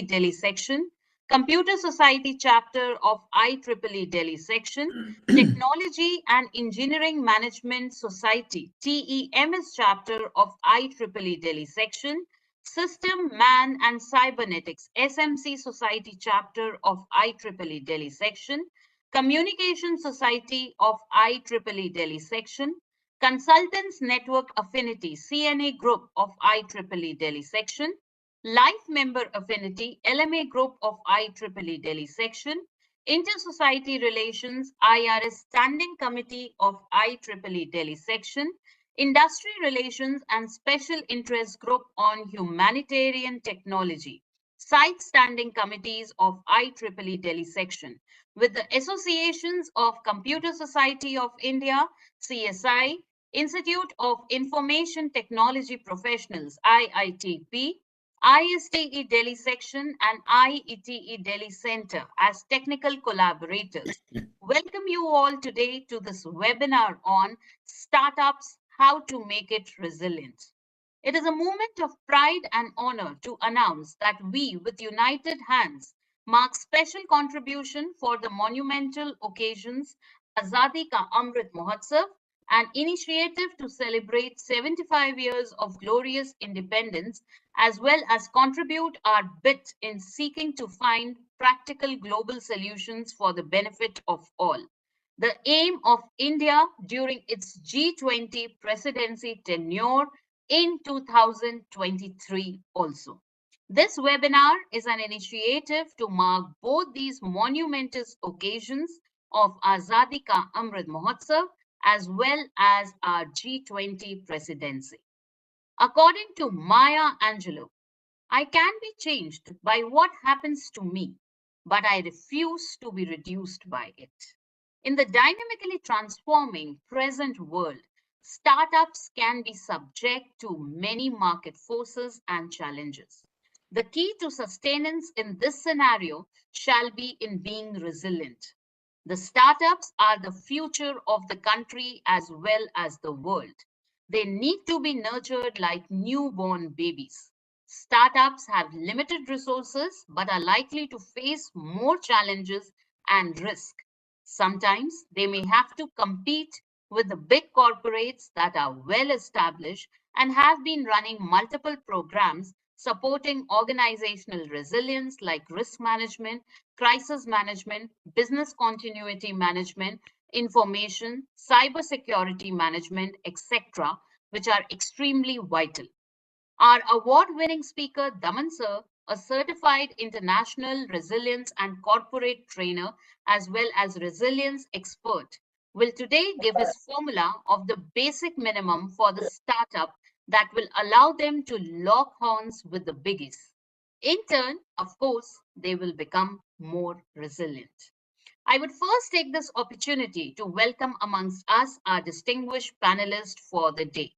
Delhi section, Computer Society chapter of IEEE Delhi section, Technology and Engineering Management Society TEMS chapter of IEEE Delhi section, System, Man and Cybernetics SMC Society chapter of IEEE Delhi section, Communication Society of IEEE Delhi section, Consultants Network Affinity CNA Group of IEEE Delhi section, Life Member Affinity LMA Group of IEEE Delhi section, Inter-Society Relations IRS Standing Committee of IEEE Delhi section, Industry Relations and Special Interest Group on Humanitarian Technology, Site Standing Committees of IEEE Delhi section, with the Associations of Computer Society of India, CSI, Institute of Information Technology Professionals, IITP, ISTE Delhi section and IETE Delhi Center as technical collaborators. Welcome you all today to this webinar on startups, how to make it resilient. It is a moment of pride and honor to announce that we, with united hands, mark special contribution for the monumental occasions Azadi Ka Amrit Mahotsav, an initiative to celebrate 75 years of glorious independence, as well as contribute our bit in seeking to find practical global solutions for the benefit of all. The aim of India during its G20 presidency tenure in 2023 also. This webinar is an initiative to mark both these monumentous occasions of Azadi Ka Amrit Mahotsav as well as our G20 presidency. According to Maya Angelou, I can be changed by what happens to me, but I refuse to be reduced by it. In the dynamically transforming present world, startups can be subject to many market forces and challenges. The key to sustenance in this scenario shall be in being resilient. The startups are the future of the country as well as the world. They need to be nurtured like newborn babies. Startups have limited resources but are likely to face more challenges and risk. Sometimes they may have to compete with the big corporates that are well established and have been running multiple programs supporting organizational resilience like risk management, crisis management, business continuity management, information, cybersecurity management, etc., which are extremely vital. Our award-winning speaker, Daman Sir, a certified international resilience and corporate trainer, as well as resilience expert, will today give his formula of the basic minimum for the startup that will allow them to lock horns with the biggies. In turn, of course, they will become more resilient. I would first take this opportunity to welcome amongst us our distinguished panelists for the day.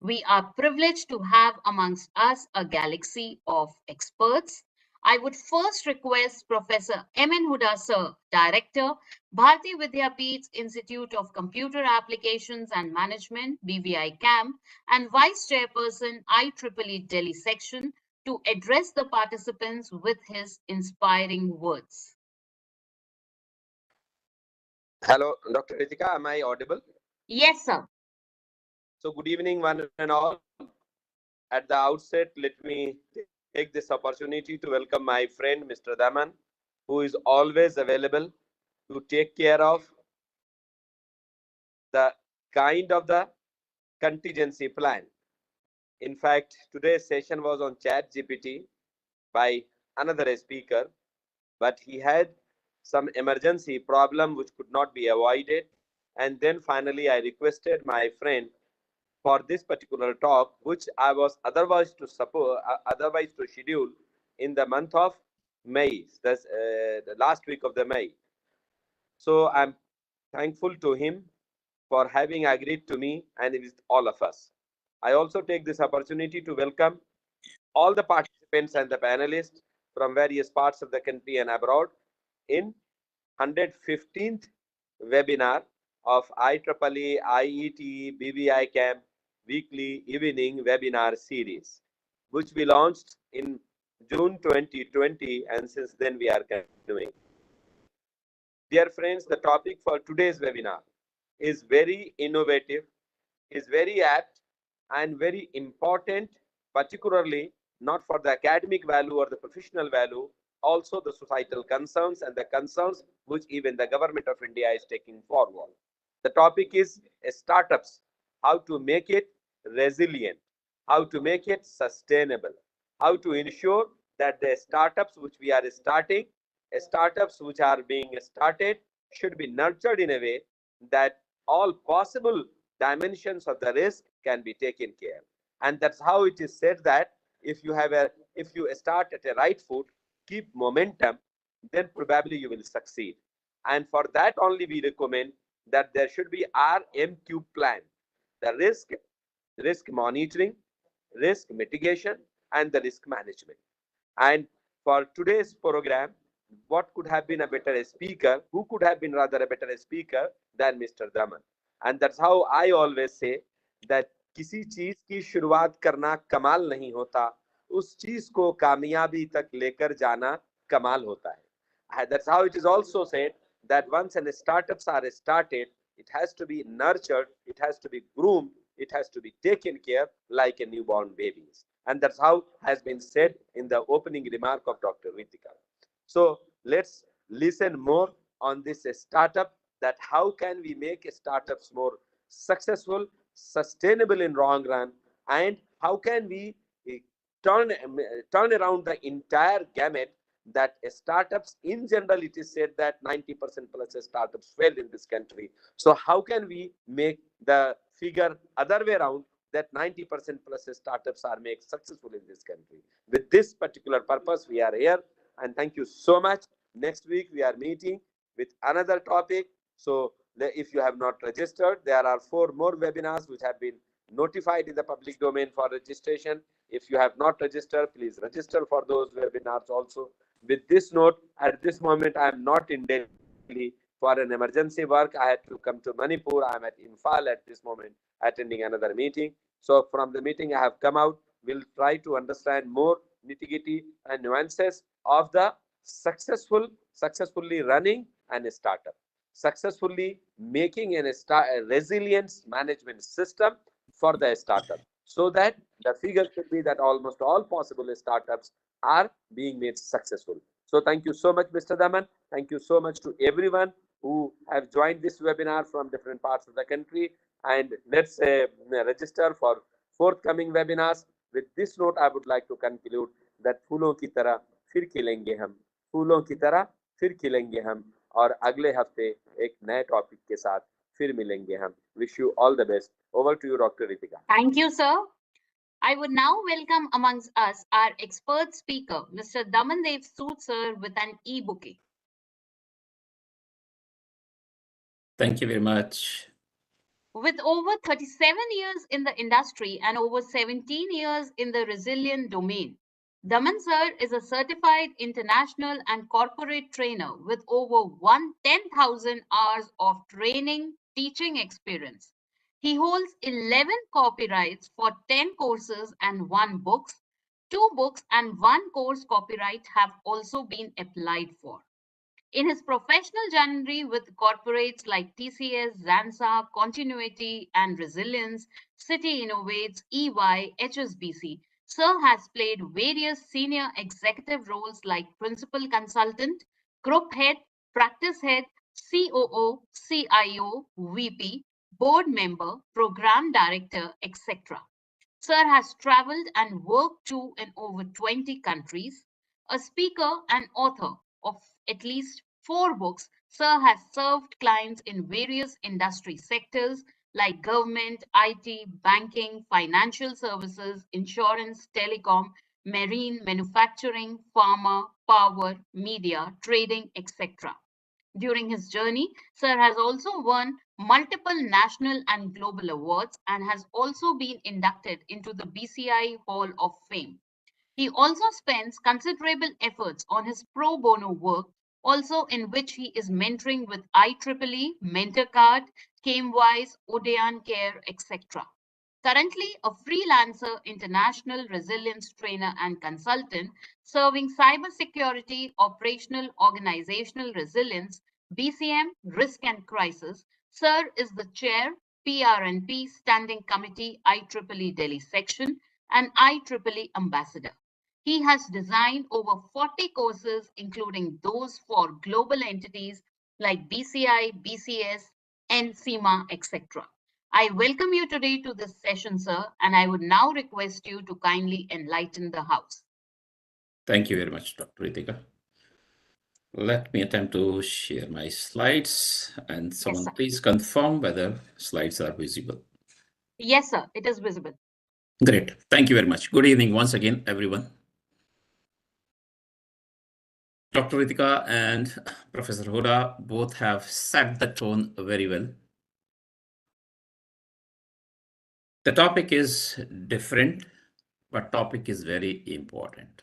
We are privileged to have amongst us a galaxy of experts. I would first request Professor M.N. Huda Sir, Director, Bharati Vidyapeeth Institute of Computer Applications and Management, BVI CAM, and Vice Chairperson, IEEE Delhi Section, to address the participants with his inspiring words. Hello, Dr. Ritika, am I audible? Yes, sir. So good evening, one and all. At the outset, let me take this opportunity to welcome my friend, Mr. Daman, who is always available to take care of the kind of the contingency plan. In fact, today's session was on Chat GPT by another speaker, but he had some emergency problem which could not be avoided. And then finally, I requested my friend for this particular talk, which I was otherwise to schedule in the month of May, that's the last week of the May. So I'm thankful to him for having agreed to me and with all of us. I also take this opportunity to welcome all the participants and the panelists from various parts of the country and abroad in 115th webinar of IEEE IET BBI Camp weekly evening webinar series, which we launched in June 2020, and since then we are continuing. Dear friends, the topic for today's webinar is very innovative, is very apt, and very important, particularly not for the academic value or the professional value, also the societal concerns and the concerns which even the government of India is taking forward. The topic is startups, how to make it resilient, how to make it sustainable, how to ensure that the startups which we are starting, startups which are being started, should be nurtured in a way that all possible dimensions of the risk can be taken care. And that's how it is said that if you start at a right foot, keep momentum, then probably you will succeed. And for that only we recommend that there should be RMQ plan, the risk monitoring, risk mitigation, and the risk management. And for today's program, what could have been a better speaker? Who could have been rather a better speaker than Mr. Daman? And that's how I always say that किसी चीज की शुरुआत करना कमाल नहीं होता, उस चीज को कामयाबी तक लेकर जाना कमाल होता है. That's how it is also said that once an startups are started, it has to be nurtured, it has to be groomed, it has to be taken care like a newborn babies. And that's how has been said in the opening remark of Dr. Ritika. So let's listen more on this startup, that how can we make startups more successful, sustainable in long run, and how can we eh, turn around the entire gamut that startups in general, it is said that 90% plus startups fail in this country. So how can we make the figure other way around, that 90% plus startups are made successful in this country? With this particular purpose, we are here, and thank you so much. Next week, we are meeting with another topic. So if you have not registered, there are 4 more webinars which have been notified in the public domain for registration. If you have not registered, please register for those webinars also. With this note, at this moment, I am not in Delhi for an emergency work. I had to come to Manipur. I am at Imphal at this moment, attending another meeting. So from the meeting, I have come out. We'll try to understand more nitty-gritty and nuances of the successfully running an startup, successfully making a resilience management system for the startup, so that the figure should be that almost all possible startups are being made successful. So thank you so much, Mr. Daman. Thank you so much to everyone who have joined this webinar from different parts of the country. And let's register for forthcoming webinars. With this note, I would like to conclude that फूलों की तरह फिर खिलेंगे हम, फूलों की तरह फिर खिलेंगे हम, और अगले हफ्ते एक नए टॉपिक के साथ फिर मिलेंगे हम. Wish you all the best. Over to you, Dr. Ritika. Thank you, sir. I would now welcome amongst us our expert speaker, Mr. Damandev Sood, sir, with an e-bouquet. Thank you very much. With over 37 years in the industry and over 17 years in the resilient domain, Daman sir is a certified international and corporate trainer with over 10,000 hours of training, teaching experience. He holds 11 copyrights for 10 courses and 1 books. 2 books and 1 course copyright have also been applied for. In his professional journey with corporates like TCS, Zansa, Continuity and Resilience, City Innovates, EY, HSBC, Sir has played various senior executive roles like principal consultant, group head, practice head, COO, CIO, VP, board member, program director, etc. Sir has traveled and worked to in over 20 countries. A speaker and author of at least 4 books, Sir has served clients in various industry sectors like government, IT, banking, financial services, insurance, telecom, marine, manufacturing, pharma, power, media, trading, etc. During his journey, Sir has also won multiple national and global awards and has also been inducted into the BCI Hall of Fame. He also spends considerable efforts on his pro bono work, also in which he is mentoring with IEEE, MentorCard, CameWise, Odeon Care, etc. Currently a freelancer international resilience trainer and consultant serving cybersecurity, operational organizational resilience, BCM, risk and crisis. Sir is the chair, PRNP Standing Committee, IEEE Delhi section, and IEEE ambassador. He has designed over 40 courses, including those for global entities like BCI, BCS, NCMA, etc. I welcome you today to this session, sir, and I would now request you to kindly enlighten the House. Thank you very much, Dr. Ritika. Let me attempt to share my slides, and someone please confirm whether slides are visible. Yes, sir, it is visible. Great. Thank you very much. Good evening once again, everyone. Dr. Ritika and Professor Huda both have set the tone very well. The topic is different, but topic is very important.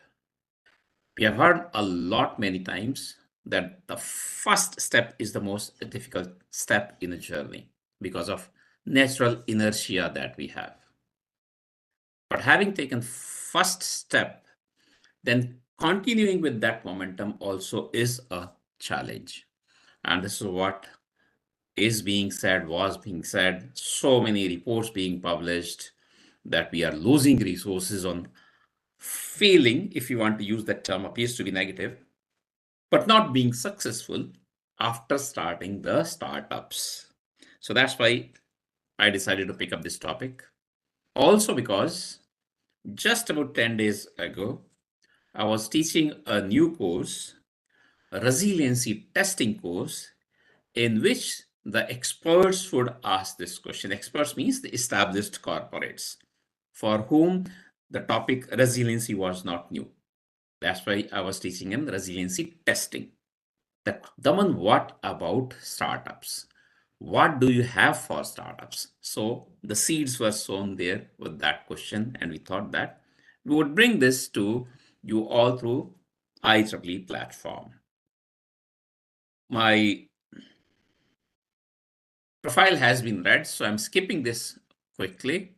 We have heard a lot many times that the first step is the most difficult step in a journey because of natural inertia that we have. But having taken first step, then continuing with that momentum also is a challenge. And this is what is being said, was being said, so many reports being published that we are losing resources on failing, if you want to use that term, appears to be negative, but not being successful after starting the startups. So that's why I decided to pick up this topic. Also because just about 10 days ago, I was teaching a new course, a resiliency testing course, in which the experts would ask this question. Experts means the established corporates for whom the topic resiliency was not new. That's why I was teaching in resiliency testing. Daman, what about startups? What do you have for startups? So the seeds were sown there with that question, and we thought that we would bring this to you all through IEEE platform. My profile has been read, so I'm skipping this quickly,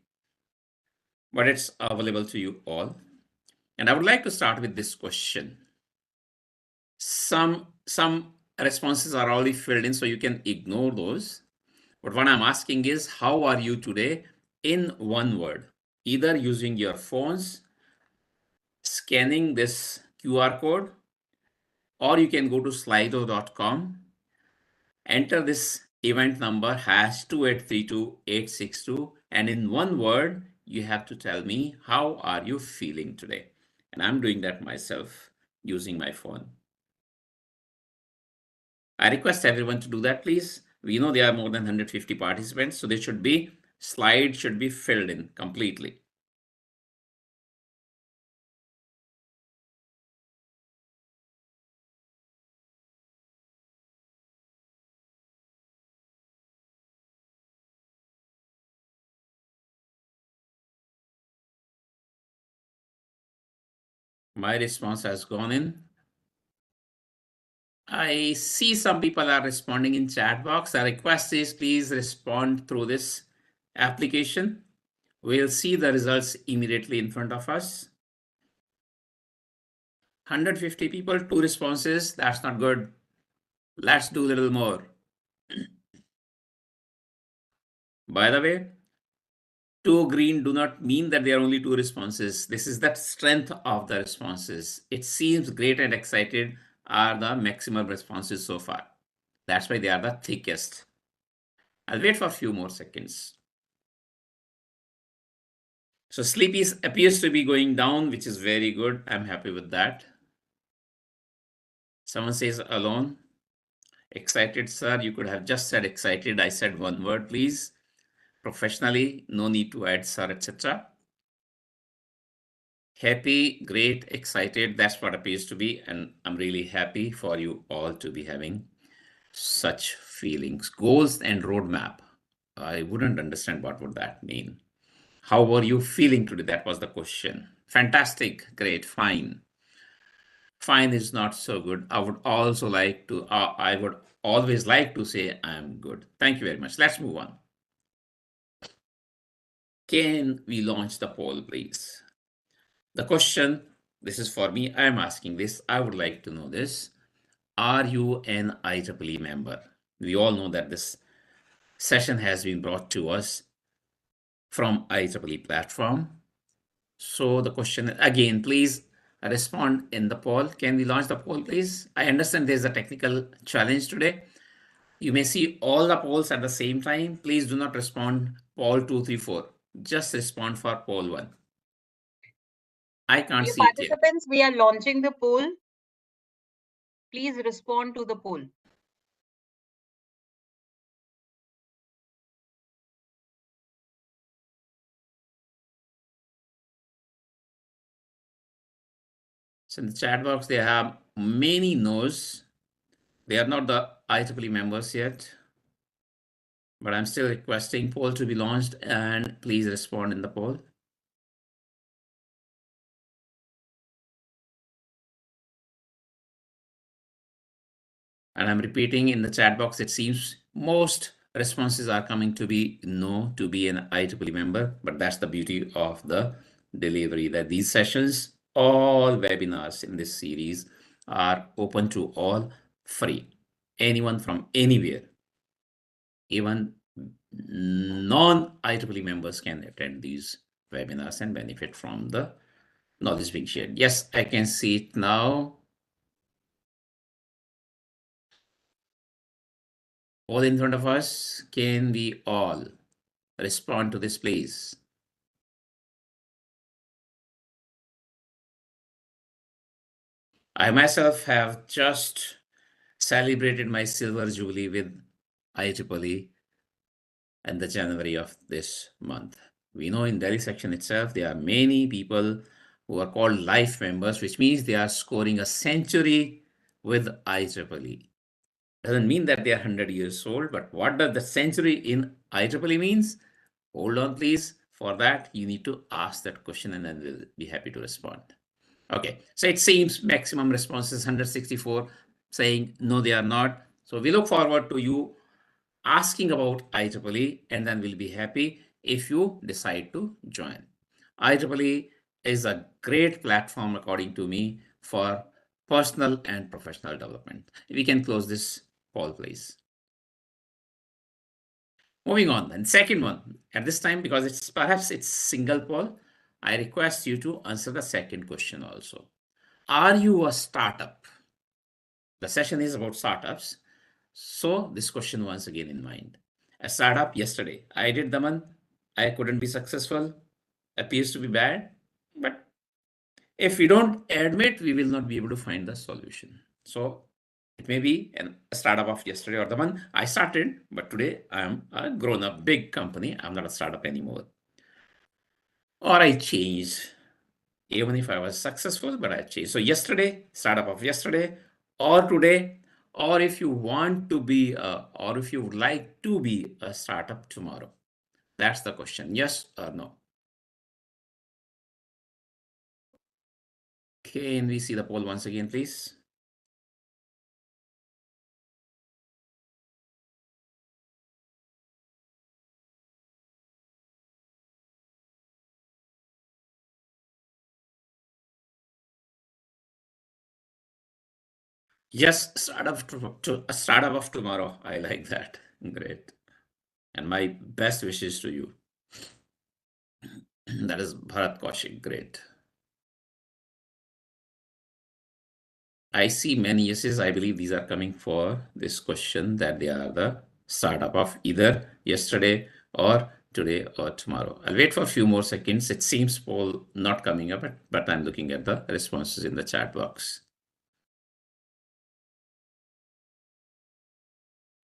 but it's available to you all. And I would like to start with this question. Some responses are already filled in, so you can ignore those. But what I'm asking is, how are you today in one word? Either using your phones, scanning this QR code, or you can go to slido.com, enter this event number #2832862, and in one word, you have to tell me, how are you feeling today? And I'm doing that myself using my phone. I request everyone to do that, please. We know there are more than 150 participants, so slide should be filled in completely. My response has gone in. I see some people are responding in chat box. The request is please respond through this application. We'll see the results immediately in front of us. 150 people, 2 responses. That's not good. Let's do a little more. By the way, 2 green do not mean that there are only 2 responses. This is the strength of the responses. It seems great and excited are the maximum responses so far. That's why they are the thickest. I'll wait for a few more seconds. So sleepy appears to be going down, which is very good. I'm happy with that. Someone says alone. Excited, sir. You could have just said excited. I said one word, please. Professionally, no need to add sir, etc. Happy, great, excited. That's what appears to be. And I'm really happy for you all to be having such feelings. Goals and roadmap. I wouldn't understand what would that mean. How were you feeling today? That was the question. Fantastic, great, fine. Fine is not so good. I would always like to say I'm good. Thank you very much. Let's move on. Can we launch the poll, please? The question, this is for me, I am asking this. I would like to know this. Are you an IEEE member? We all know that this session has been brought to us from IEEE platform. So the question again, please respond in the poll. Can we launch the poll, please? I understand there's a technical challenge today. You may see all the polls at the same time. Please do not respond poll 2, 3, 4. Just respond for poll 1. I can't Dear see it here. participants, we are launching the poll. Please respond to the poll. So in the chat box, they have many no's. They are not the IEEE members yet, but I'm still requesting poll to be launched, and please respond in the poll. And I'm repeating in the chat box, it seems most responses are coming to be no to be an IEEE member, but that's the beauty of the delivery, that these sessions, all webinars in this series are open to all, free. Anyone from anywhere, even non-IEEE members can attend these webinars and benefit from the knowledge being shared. Yes, I can see it now. All in front of us. Can we all respond to this, please? I myself have just celebrated my silver jubilee with IEEE in the January of this month. We know in Delhi section itself, there are many people who are called life members, which means they are scoring a century with IEEE. Doesn't mean that they are 100 years old, but what does the century in IEEE means? Hold on, please. For that, you need to ask that question, and then we'll be happy to respond. Okay, so it seems maximum response is 164, saying no, they are not. So we look forward to you asking about IEEE, and then we'll be happy if you decide to join. IEEE is a great platform, according to me, for personal and professional development. We can close this poll, please. Moving on, then second one. At this time, because it's perhaps it's single poll, I request you to answer the second question also. Are you a startup? The session is about startups. So this question once again in mind. A startup yesterday, I did the month, I couldn't be successful, appears to be bad, but if we don't admit, we will not be able to find the solution. So it may be a startup of yesterday or the month I started, but today I am a grown-up big company. I'm not a startup anymore. Or I changed, even if I was successful, but I changed. So yesterday, startup of yesterday, or today, or if you want to be, or if you would like to be a startup tomorrow. That's the question, yes or no. Can we see the poll once again, please? Yes, startup to a startup of tomorrow. I like that. Great. And my best wishes to you. That is Bharat Kaushik. Great. I see many yeses. I believe these are coming for this question, that they are the startup of either yesterday or today or tomorrow. I'll wait for a few more seconds. It seems poll not coming up, but I'm looking at the responses in the chat box.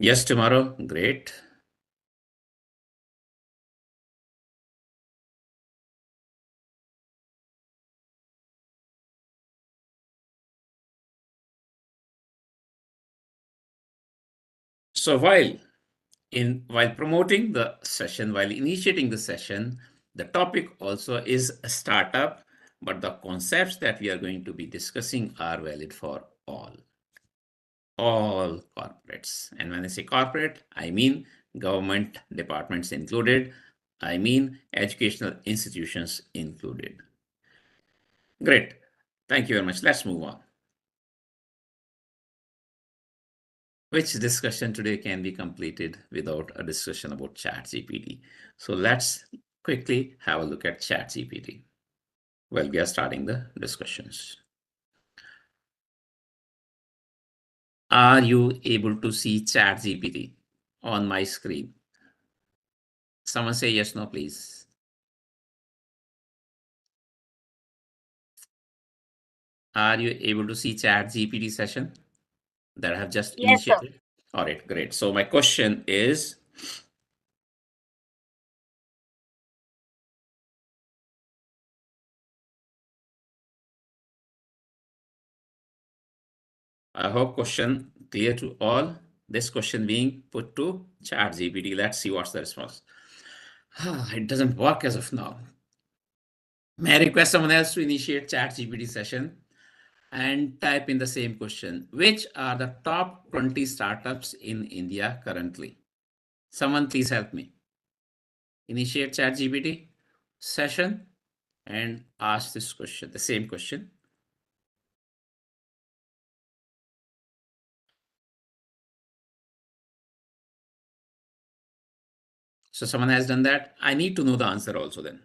Yes, tomorrow. Great. So while promoting the session, while initiating the session, the topic also is a startup, but the concepts that we are going to be discussing are valid for all corporates. And when I say corporate, I mean government departments included, I mean educational institutions included. Great. Thank you very much. Let's move on. Which discussion today can be completed without a discussion about ChatGPT? So let's quickly have a look at ChatGPT. Well, we are starting the discussions. Are you able to see ChatGPT on my screen? Someone say yes, no, please. Are you able to see ChatGPT session that I have just Yes, sir. initiated? All right, great. So my question is, I hope question clear to all. This question being put to ChatGPT. Let's see what's the response. It doesn't work as of now. May I request someone else to initiate ChatGPT session and type in the same question. Which are the top 20 startups in India currently? Someone please help me. Initiate ChatGPT session and ask this question, the same question. So someone has done that. I need to know the answer also then.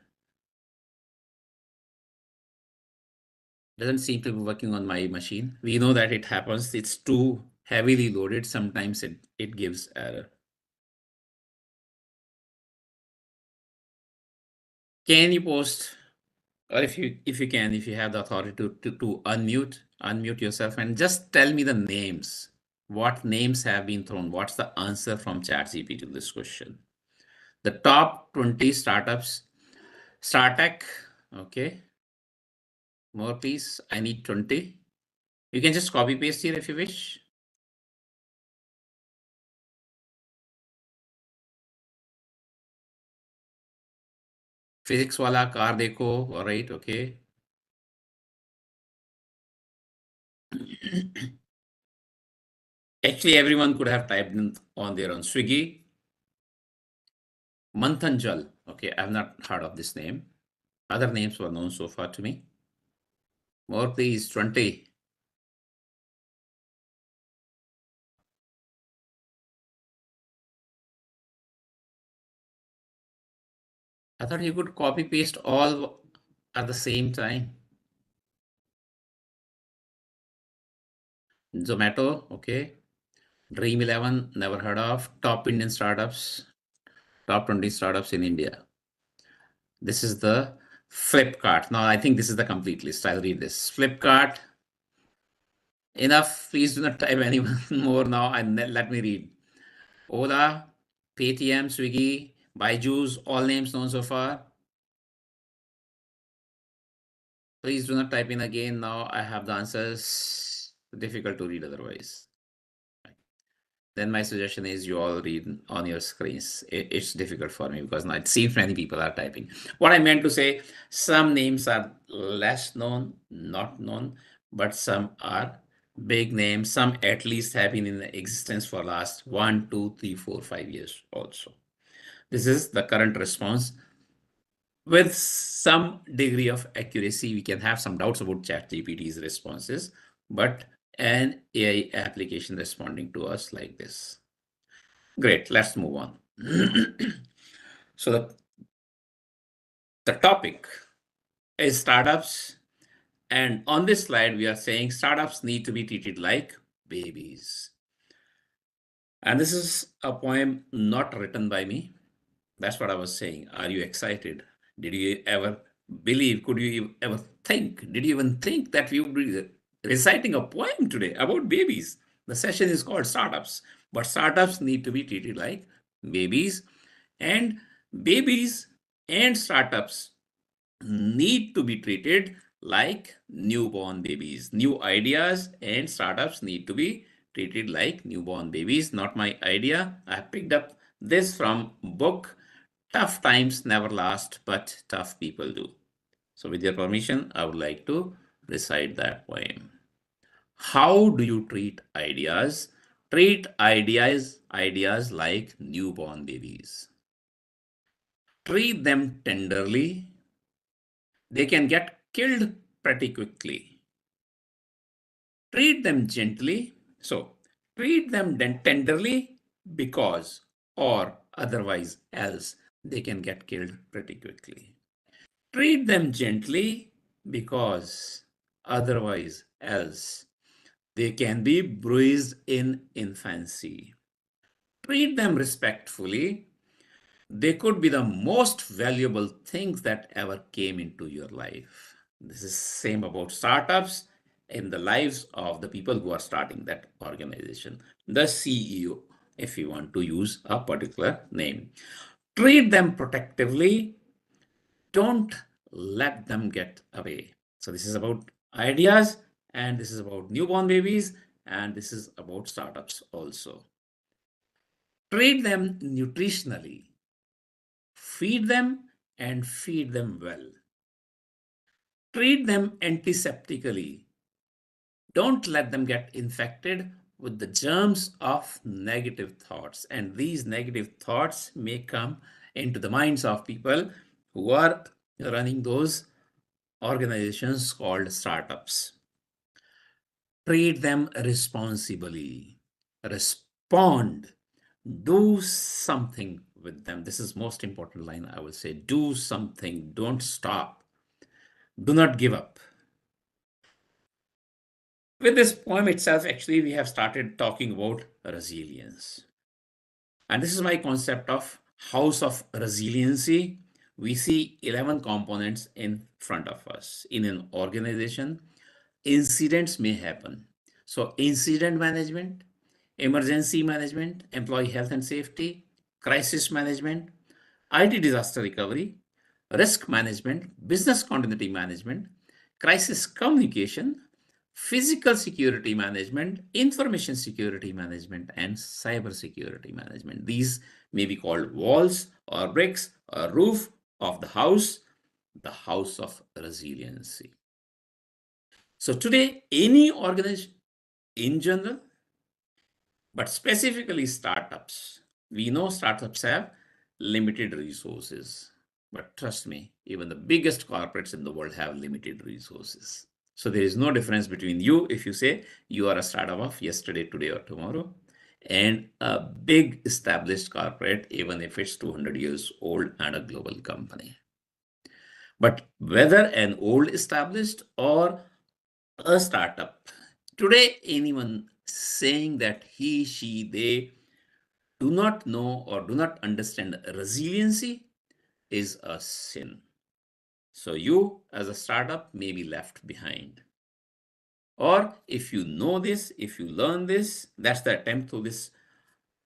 Doesn't seem to be working on my machine. We know that it happens. It's too heavily loaded. Sometimes it gives error. Can you post, or if you can, if you have the authority to unmute yourself and just tell me the names. What names have been thrown? What's the answer from ChatGPT to this question? The top 20 startups, StarTech, okay. More please, I need 20. You can just copy paste here if you wish. Physics wala car dekho, all right, okay. Actually, everyone could have typed in on their own. Swiggy, Manthanjal, okay, I've not heard of this name. Other names were known so far to me. More please, 20. I thought you could copy paste all at the same time. Zomato, okay. Dream 11, never heard of. Top Indian startups, top 20 startups in India. This is the Flipkart. Now, I think this is the complete list. I'll read this. Flipkart. Enough. Please do not type anyone more now. And let me read. Ola, Paytm, Swiggy, Byju's, all names known so far. Please do not type in again. Now I have the answers. Difficult to read otherwise. Then my suggestion is you all read on your screens. It's difficult for me because now it seems many people are typing. What I meant to say, some names are less known, not known, but some are big names. Some at least have been in existence for last 1, 2, 3, 4, 5 years also. This is the current response. With some degree of accuracy, we can have some doubts about ChatGPT's responses, but an AI application responding to us like this. Great, let's move on. So the topic is startups. And on this slide, we are saying startups need to be treated like babies. And this is a poem not written by me. That's what I was saying. Are you excited? Did you ever believe? Could you ever think? Did you even think that we would be reciting a poem today about babies? The session is called startups, but startups need to be treated like babies, and babies and startups need to be treated like newborn babies. New ideas and startups need to be treated like newborn babies. Not my idea. I picked up this from book Tough Times Never Last, but Tough People Do. So with your permission, I would like to recite that poem. How do you treat ideas? Treat ideas like newborn babies. treat them tenderly, they can get killed pretty quickly. Treat them gently. So treat them tenderly because or otherwise else they can get killed pretty quickly. Treat them gently because otherwise else they can be bruised in infancy. Treat them respectfully. They could be the most valuable things that ever came into your life. This is same about startups in the lives of the people who are starting that organization, the CEO, if you want to use a particular name. Treat them protectively. Don't let them get away. So this is about ideas, and this is about newborn babies, and this is about startups also. Treat them nutritionally. Feed them and feed them well. Treat them antiseptically. Don't let them get infected with the germs of negative thoughts. And these negative thoughts may come into the minds of people who are running those organizations called startups. Treat them responsibly. Respond. Do something with them. This is most important line I will say. Do something. Don't stop. Do not give up. With this poem itself, actually, we have started talking about resilience. And this is my concept of house of resiliency. We see 11 components in front of us. In an organization, incidents may happen. So incident management, emergency management, employee health and safety, crisis management, IT disaster recovery, risk management, business continuity management, crisis communication, physical security management, information security management, and cyber security management. These may be called walls or bricks or roof of the house of resiliency. So today, any organization in general, but specifically startups, we know startups have limited resources. But trust me, even the biggest corporates in the world have limited resources. So there is no difference between you, if you say you are a startup of yesterday, today, or tomorrow, and a big established corporate, even if it's 200 years old and a global company. But whether an old established or a startup, today anyone saying that he, she, they do not know or do not understand resiliency is a sin. So you as a startup may be left behind. Or if you know this, if you learn this, that's the attempt to this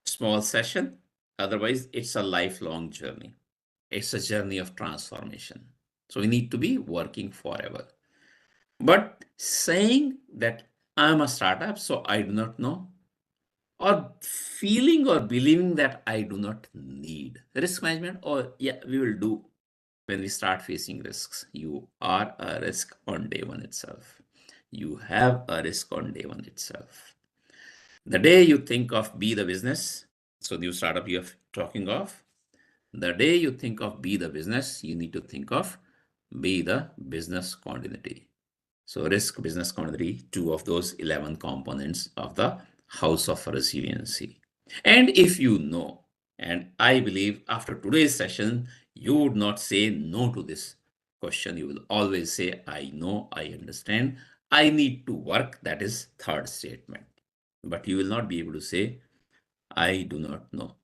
small session. Otherwise, it's a lifelong journey. It's a journey of transformation. So we need to be working forever. But saying that I'm a startup, so I do not know, or feeling or believing that I do not need risk management, or yeah, we will do when we start facing risks. You are a risk on day one itself. You have a risk on day one itself. The day you think of be the business, so new startup you're talking of, the day you think of be the business, you need to think of be the business continuity. So risk, business continuity, two of those 11 components of the house of resiliency. And if you know, and I believe after today's session, you would not say no to this question. You will always say, I know, I understand, I need to work. That is third statement. But you will not be able to say, I do not know.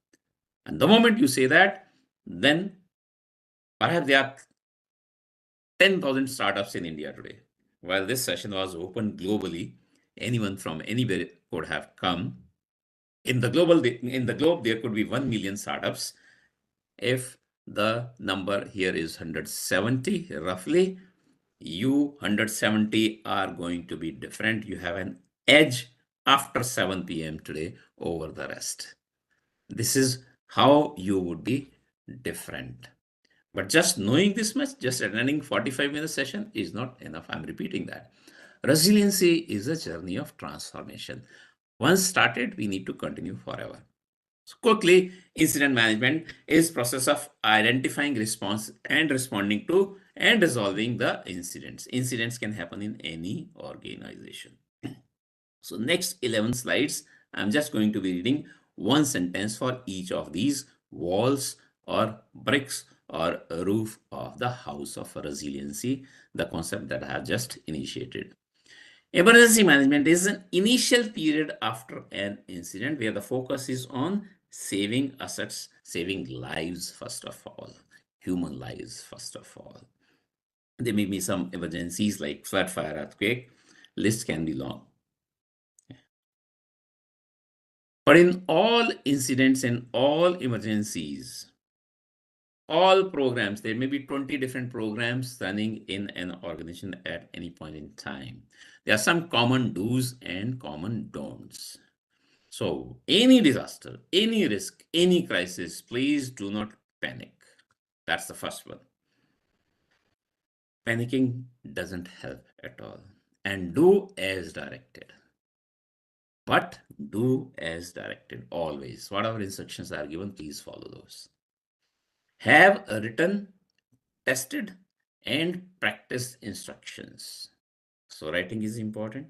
And the moment you say that, then perhaps there are 10,000 startups in India today. While this session was open globally, anyone from anywhere could have come. In the globe, there could be 1 million startups. If the number here is 170, roughly, you 170 are going to be different. You have an edge after 7 p.m. today over the rest. This is how you would be different. But just knowing this much, just attending 45-minute session is not enough. I'm repeating that. Resiliency is a journey of transformation. Once started, we need to continue forever. So quickly, incident management is process of identifying response and responding to and resolving the incidents. Incidents can happen in any organization. So next 11 slides, I'm just going to be reading one sentence for each of these: walls or bricks or a roof of the house of resiliency, the concept that I have just initiated. Emergency management is an initial period after an incident where the focus is on saving assets, saving lives, first of all, human lives, first of all. There may be some emergencies like flood, fire, earthquake. List can be long. But in all incidents and all emergencies, all programs, there may be 20 different programs running in an organization at any point in time. There are some common do's and common don'ts. So any disaster, any risk, any crisis, please do not panic. That's the first one. Panicking doesn't help at all. And do as directed. But do as directed always. Whatever instructions are given, please follow those. Have a written, tested, and practiced instructions. So writing is important.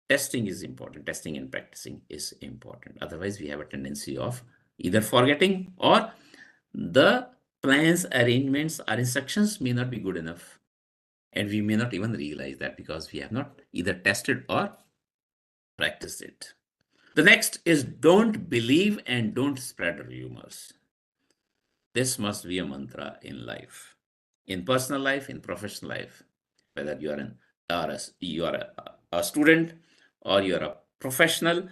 Testing is important. Testing and practicing is important. Otherwise, we have a tendency of either forgetting or the plans, arrangements, or instructions may not be good enough. And we may not even realize that because we have not either tested or practiced it. The next is don't believe and don't spread rumors. This must be a mantra in life, in personal life, in professional life, whether you are a student or you are a professional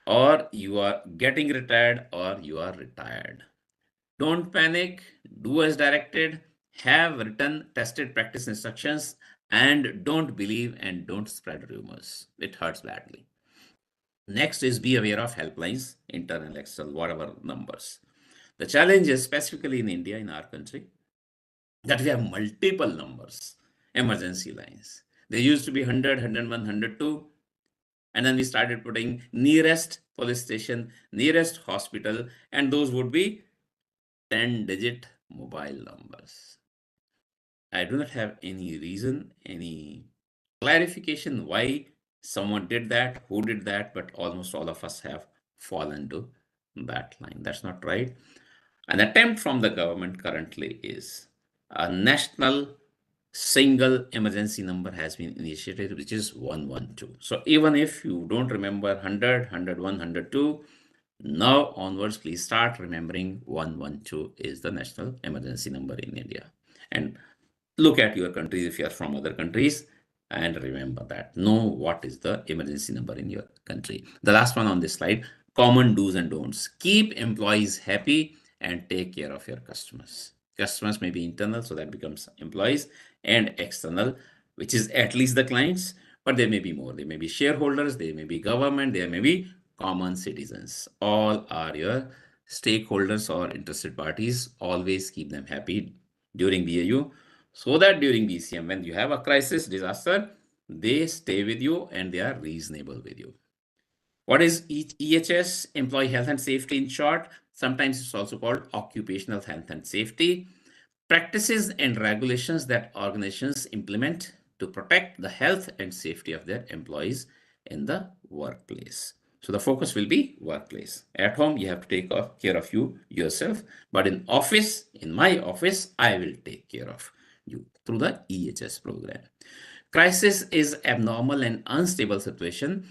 or you are getting retired or you are retired. Don't panic, do as directed, have written, tested practice instructions, and don't believe and don't spread rumors. It hurts badly. Next is be aware of helplines, internal, external, whatever numbers. The challenge is specifically in India, in our country, that we have multiple numbers, emergency lines. There used to be 100, 101, 102. And then we started putting nearest police station, nearest hospital, and those would be 10-digit mobile numbers. I do not have any reason, any clarification why someone did that, who did that, but almost all of us have fallen to that line. That's not right. An attempt from the government currently is a national single emergency number has been initiated, which is 112. So even if you don't remember 100, 101, 102, now onwards, please start remembering 112 is the national emergency number in India. And look at your countries if you are from other countries and remember that. Know what is the emergency number in your country. The last one on this slide, common do's and don'ts. Keep employees happy and take care of your customers. Customers may be internal, so that becomes employees, and external, which is at least the clients, but there may be more. There may be shareholders, there may be government, there may be common citizens. All are your stakeholders or interested parties. Always keep them happy during BAU, so that during BCM, when you have a crisis, disaster, they stay with you and they are reasonable with you. What is EHS? Employee health and safety in short. Sometimes it's also called occupational health and safety. Practices and regulations that organizations implement to protect the health and safety of their employees in the workplace. So the focus will be workplace. At home, you have to take care of you yourself. But in office, in my office, I will take care of you through the EHS program. Crisis is abnormal and unstable situation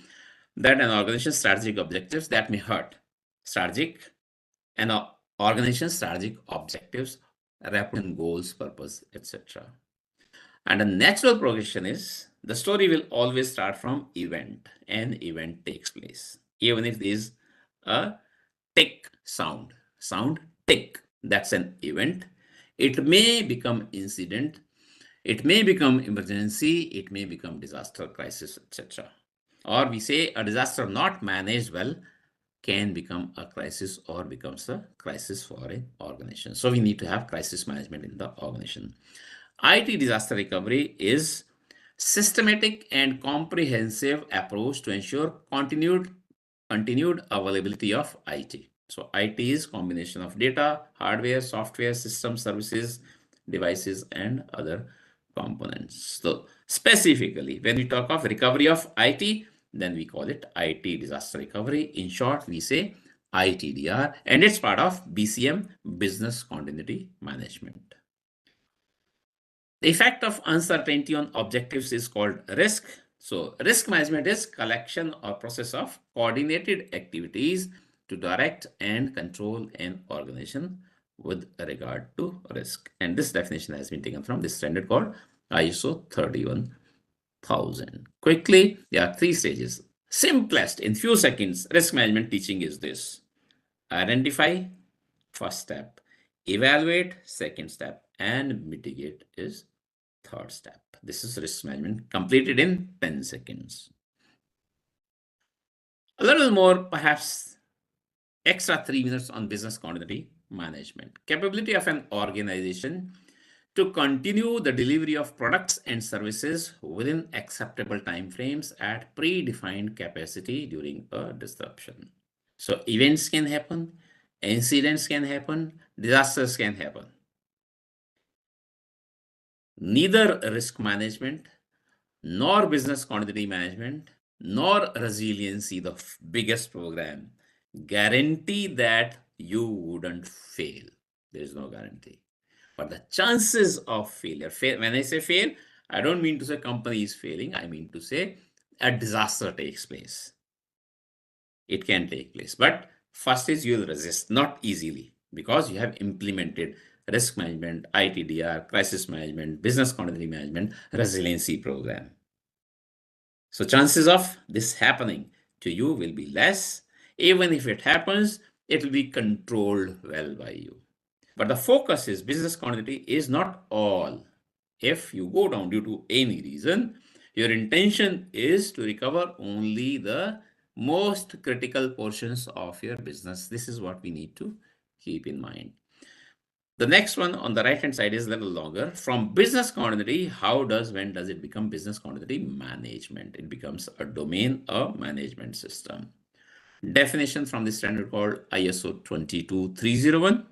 that an organization's strategic objectives that may hurt strategic and organization's strategic objectives, reputation, goals, purpose, etc. And a natural progression is the story will always start from event. An event takes place, even if there is a tick sound tick. That's an event. It may become incident. It may become emergency. It may become disaster, crisis, etc. Or we say a disaster not managed well can become a crisis or becomes a crisis for an organization. So we need to have crisis management in the organization. IT disaster recovery is systematic and comprehensive approach to ensure continued continued availability of IT. So IT is combination of data, hardware, software, system services, devices, and other components. So specifically, when we talk of recovery of IT, then we call it IT disaster recovery. In short, we say ITDR, and it's part of BCM, Business Continuity Management. The effect of uncertainty on objectives is called risk. So risk management is collection or process of coordinated activities to direct and control an organization with regard to risk. And this definition has been taken from this standard called ISO 31000. Quickly, there are 3 stages. Simplest in few seconds risk management teaching is this: identify, first step; evaluate, second step; and mitigate is third step. This is risk management completed in 10 seconds. A little more, perhaps extra 3 minutes on business continuity management. Capability of an organization to continue the delivery of products and services within acceptable timeframes at predefined capacity during a disruption. So events can happen, incidents can happen, disasters can happen. Neither risk management nor business continuity management nor resiliency, the biggest program, guarantee that you wouldn't fail. There is no guarantee. But the chances of failure, when I say fail, I don't mean to say company is failing. I mean to say a disaster takes place. It can take place. But first is you'll resist, not easily, because you have implemented risk management, ITDR, crisis management, business continuity management, resiliency program. So chances of this happening to you will be less. Even if it happens, it will be controlled well by you. But the focus is business continuity is not all. If you go down due to any reason, your intention is to recover only the most critical portions of your business. This is what we need to keep in mind. The next one on the right hand side is a little longer. From business continuity, when does it become business continuity management? It becomes a domain, a management system. Definition from the standard called ISO 22301.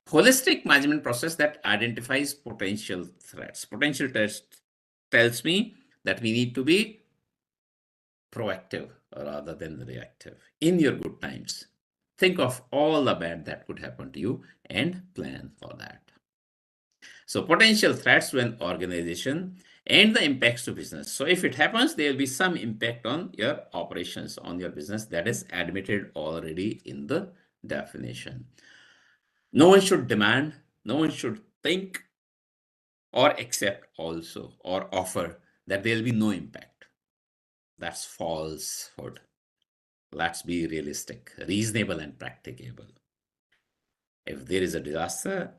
Holistic management process that identifies potential threats. Potential threats tells me that we need to be proactive rather than reactive in your good times. Think of all the bad that could happen to you and plan for that. So potential threats to an organization and the impacts to business. So if it happens, there will be some impact on your operations, on your business, that is admitted already in the definition. No one should demand, no one should think or accept also or offer that there will be no impact. That's falsehood. Let's be realistic, reasonable, and practicable. If there is a disaster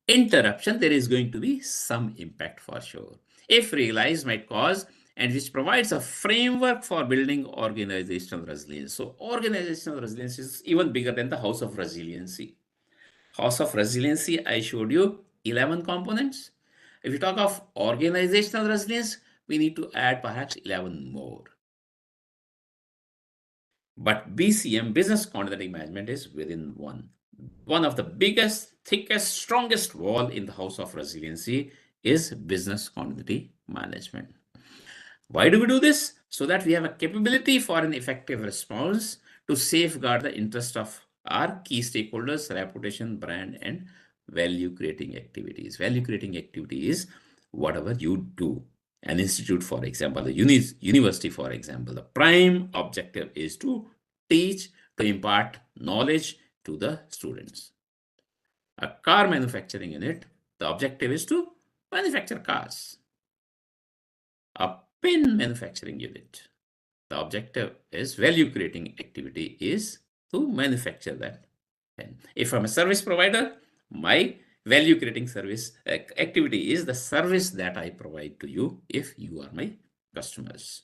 interruption, there is going to be some impact for sure. If realized, might cause, and which provides a framework for building organizational resilience. So organizational resilience is even bigger than the house of resiliency. House of resiliency, I showed you 11 components. If you talk of organizational resilience, we need to add perhaps 11 more. But BCM, business continuity management, is within one of the biggest, thickest, strongest wall in the house of resiliency is business continuity management. Why do we do this? So that we have a capability for an effective response to safeguard the interest of our key stakeholders, reputation, brand, and value creating activities. Value creating activity is whatever you do. An institute, for example, a university, for example, the prime objective is to teach, to impart knowledge to the students. A car manufacturing unit, the objective is to manufacture cars. A pen manufacturing unit, the objective is value creating activity is to manufacture that pen. If I'm a service provider, my value creating service activity is the service that I provide to you if you are my customers.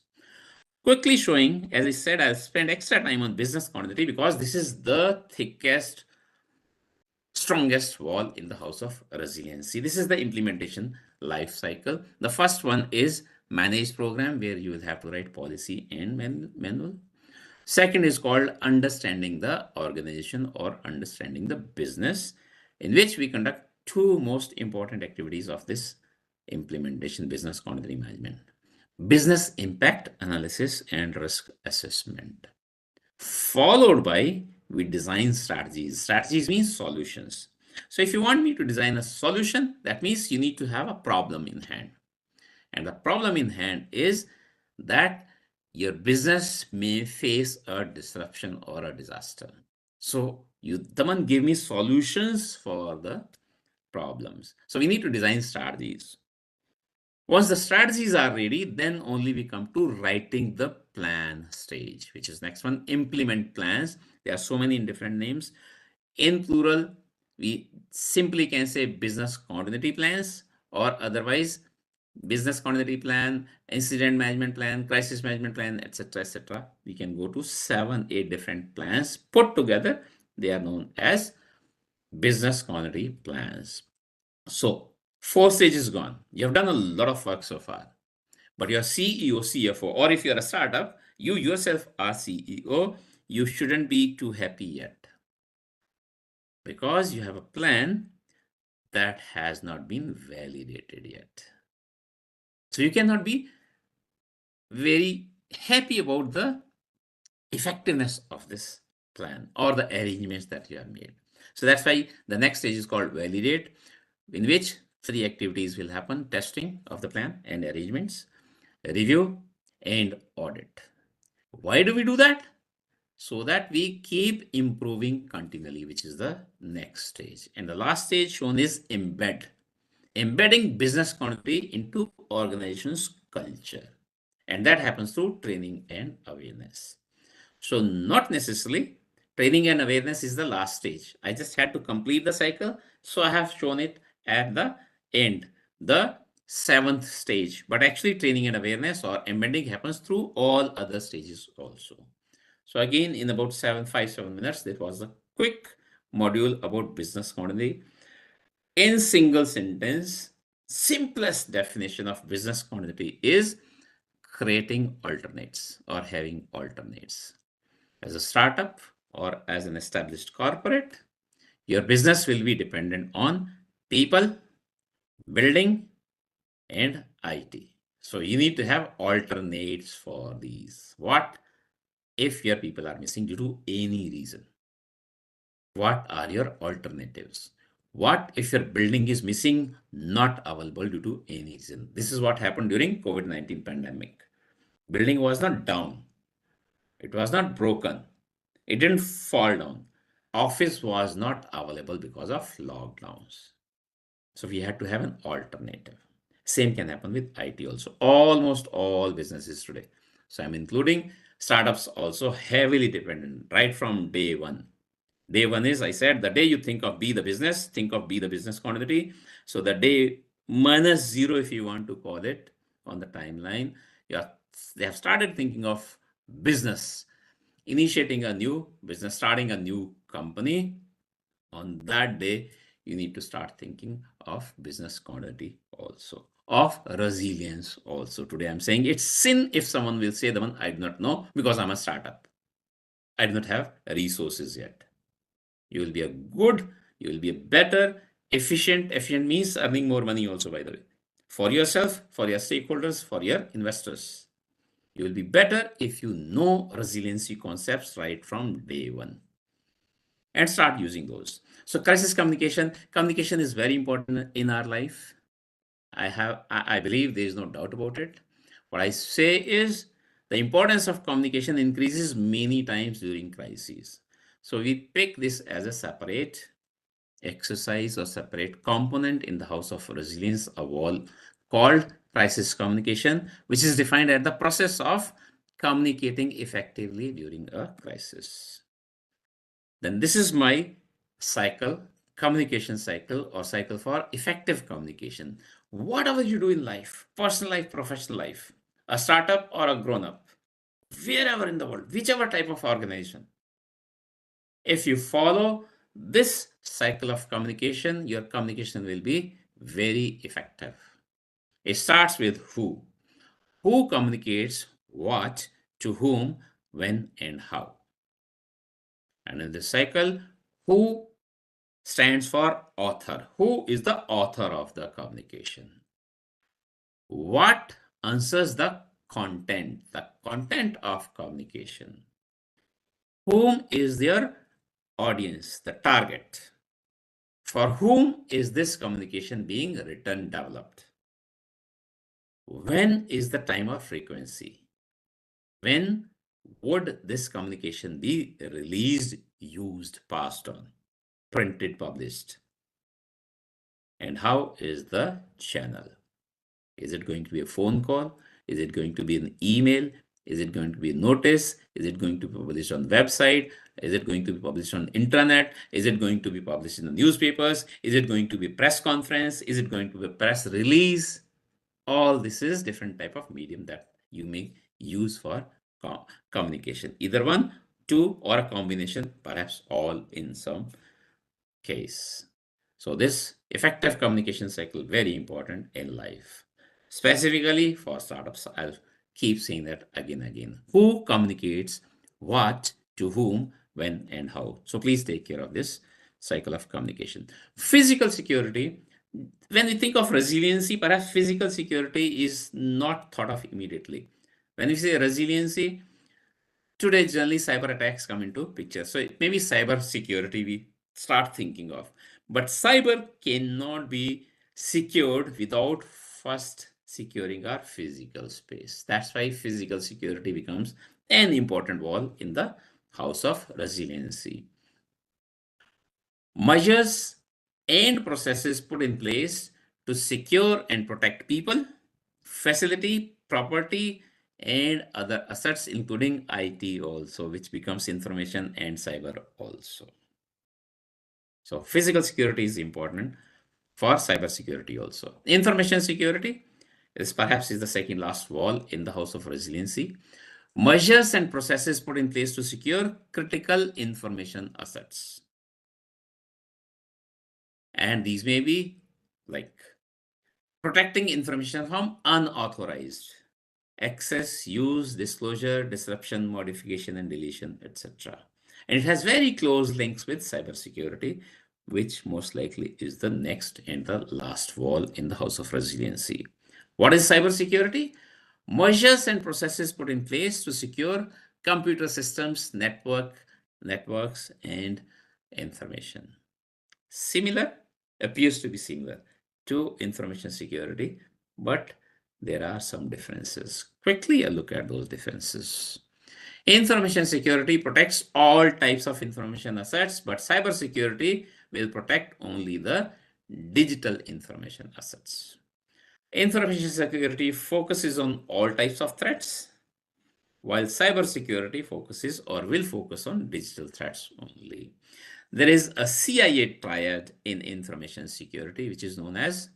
Quickly showing, as I said, I'll spend extra time on business continuity because this is the thickest, strongest wall in the house of resiliency. This is the implementation life cycle. The first one is managed program, where you will have to write policy and manual. Second is called understanding the organization or understanding the business, in which we conduct two most important activities of this implementation business continuity management: business impact analysis and risk assessment. Followed by we design strategies. Strategies means solutions. So if you want me to design a solution, that means you need to have a problem in hand. And the problem in hand is that your business may face a disruption or a disaster. So you, Daman, give me solutions for the problems. So we need to design strategies. Once the strategies are ready, then only we come to writing the plan stage, which is next one, implement plans. There are so many different names. In plural, we simply can say business continuity plans, or otherwise business continuity plan, incident management plan, crisis management plan, etc., etc. We can go to 7, 8 different plans put together. They are known as business continuity plans. So 4 stages gone. You have done a lot of work so far, but your CEO, CFO, or if you're a startup, you yourself are CEO, you shouldn't be too happy yet, because you have a plan that has not been validated yet. So you cannot be very happy about the effectiveness of this plan or the arrangements that you have made. So that's why the next stage is called validate, in which 3 activities will happen: testing of the plan and arrangements, review, and audit. Why do we do that? So that we keep improving continually, which is the next stage. And the last stage shown is embed, embedding business continuity into organization's culture. And that happens through training and awareness. So not necessarily training and awareness is the last stage. I just had to complete the cycle. So I have shown it at the end, the 7th stage. But actually training and awareness or embedding happens through all other stages also. So again, in about 7 minutes, that was a quick module about business continuity. In single sentence, simplest definition of business continuity is creating alternates or having alternates. As a startup or as an established corporate, your business will be dependent on people, building, and IT. So you need to have alternates for these. What if your people are missing due to any reason? What are your alternatives? What if your building is missing, not available due to any reason? This is what happened during COVID-19 pandemic. Building was not down. It was not broken. It didn't fall down. Office was not available because of lockdowns. So we had to have an alternative. Same can happen with IT also. Almost all businesses today. So I'm including startups also heavily dependent right from day one. Day one is, I said, the day you think of be the business, think of be the business continuity. So the day -0, if you want to call it, on the timeline, they have started thinking of business, initiating a new business, starting a new company. On that day, you need to start thinking of business continuity also, of resilience also. Today, I'm saying it's sin if someone will say, the one I do not know because I'm a startup. I do not have resources yet. You will be a good, you will be a better, efficient. Efficient means earning more money also, by the way, for yourself, for your stakeholders, for your investors. You will be better if you know resiliency concepts right from day one and start using those. So crisis communication is very important in our life. I believe there is no doubt about it. What I say is the importance of communication increases many times during crises. So we pick this as a separate exercise or separate component in the house of resilience, a wall called crisis communication, which is defined as the process of communicating effectively during a crisis. Then this is my cycle, communication cycle, or cycle for effective communication. Whatever you do in life, personal life, professional life, a startup or a grown-up, wherever in the world, whichever type of organization, if you follow this cycle of communication, your communication will be very effective. It starts with who. Who communicates what, to whom, when, and how. And in this cycle, who stands for author. Who is the author of the communication? What answers the content of communication. Whom is their audience, the target? For whom is this communication being written, developed? When is the time or frequency? When would this communication be released, used, passed on, printed, published? And how is the channel? Is it going to be a phone call? Is it going to be an email? Is it going to be a notice? Is it going to be published on the website? Is it going to be published on internet? Is it going to be published in the newspapers? Is it going to be press conference? Is it going to be a press release? All this is different type of medium that you may use for communication. Either one, two, or a combination, perhaps all in some case. So this effective communication cycle, very important in life. Specifically for startups, I'll keep saying that again and again. Who communicates what, to whom, when, and how. So please take care of this cycle of communication. Physical security. When we think of resiliency, perhaps physical security is not thought of immediately. When we say resiliency, today generally cyber attacks come into picture. So maybe cyber security we start thinking of. But cyber cannot be secured without first securing our physical space. That's why physical security becomes an important wall in the house of resiliency. Measures and processes put in place to secure and protect people, facility, property, and other assets, including IT also, which becomes information and cyber also. So physical security is important for cyber security also. Information security is perhaps the second last wall in the house of resiliency. Measures and processes put in place to secure critical information assets. And these may be like protecting information from unauthorized access, use, disclosure, disruption, modification, and deletion, etc. And it has very close links with cybersecurity, which most likely is the next and the last wall in the house of resiliency. What is cybersecurity? Measures and processes put in place to secure computer systems, networks, and information. Similar, appears to be similar to information security, but there are some differences. Quickly, a look at those differences. Information security protects all types of information assets, but cybersecurity will protect only the digital information assets. Information security focuses on all types of threats, while cybersecurity focuses or will focus on digital threats only. There is a CIA triad in information security, which is known as,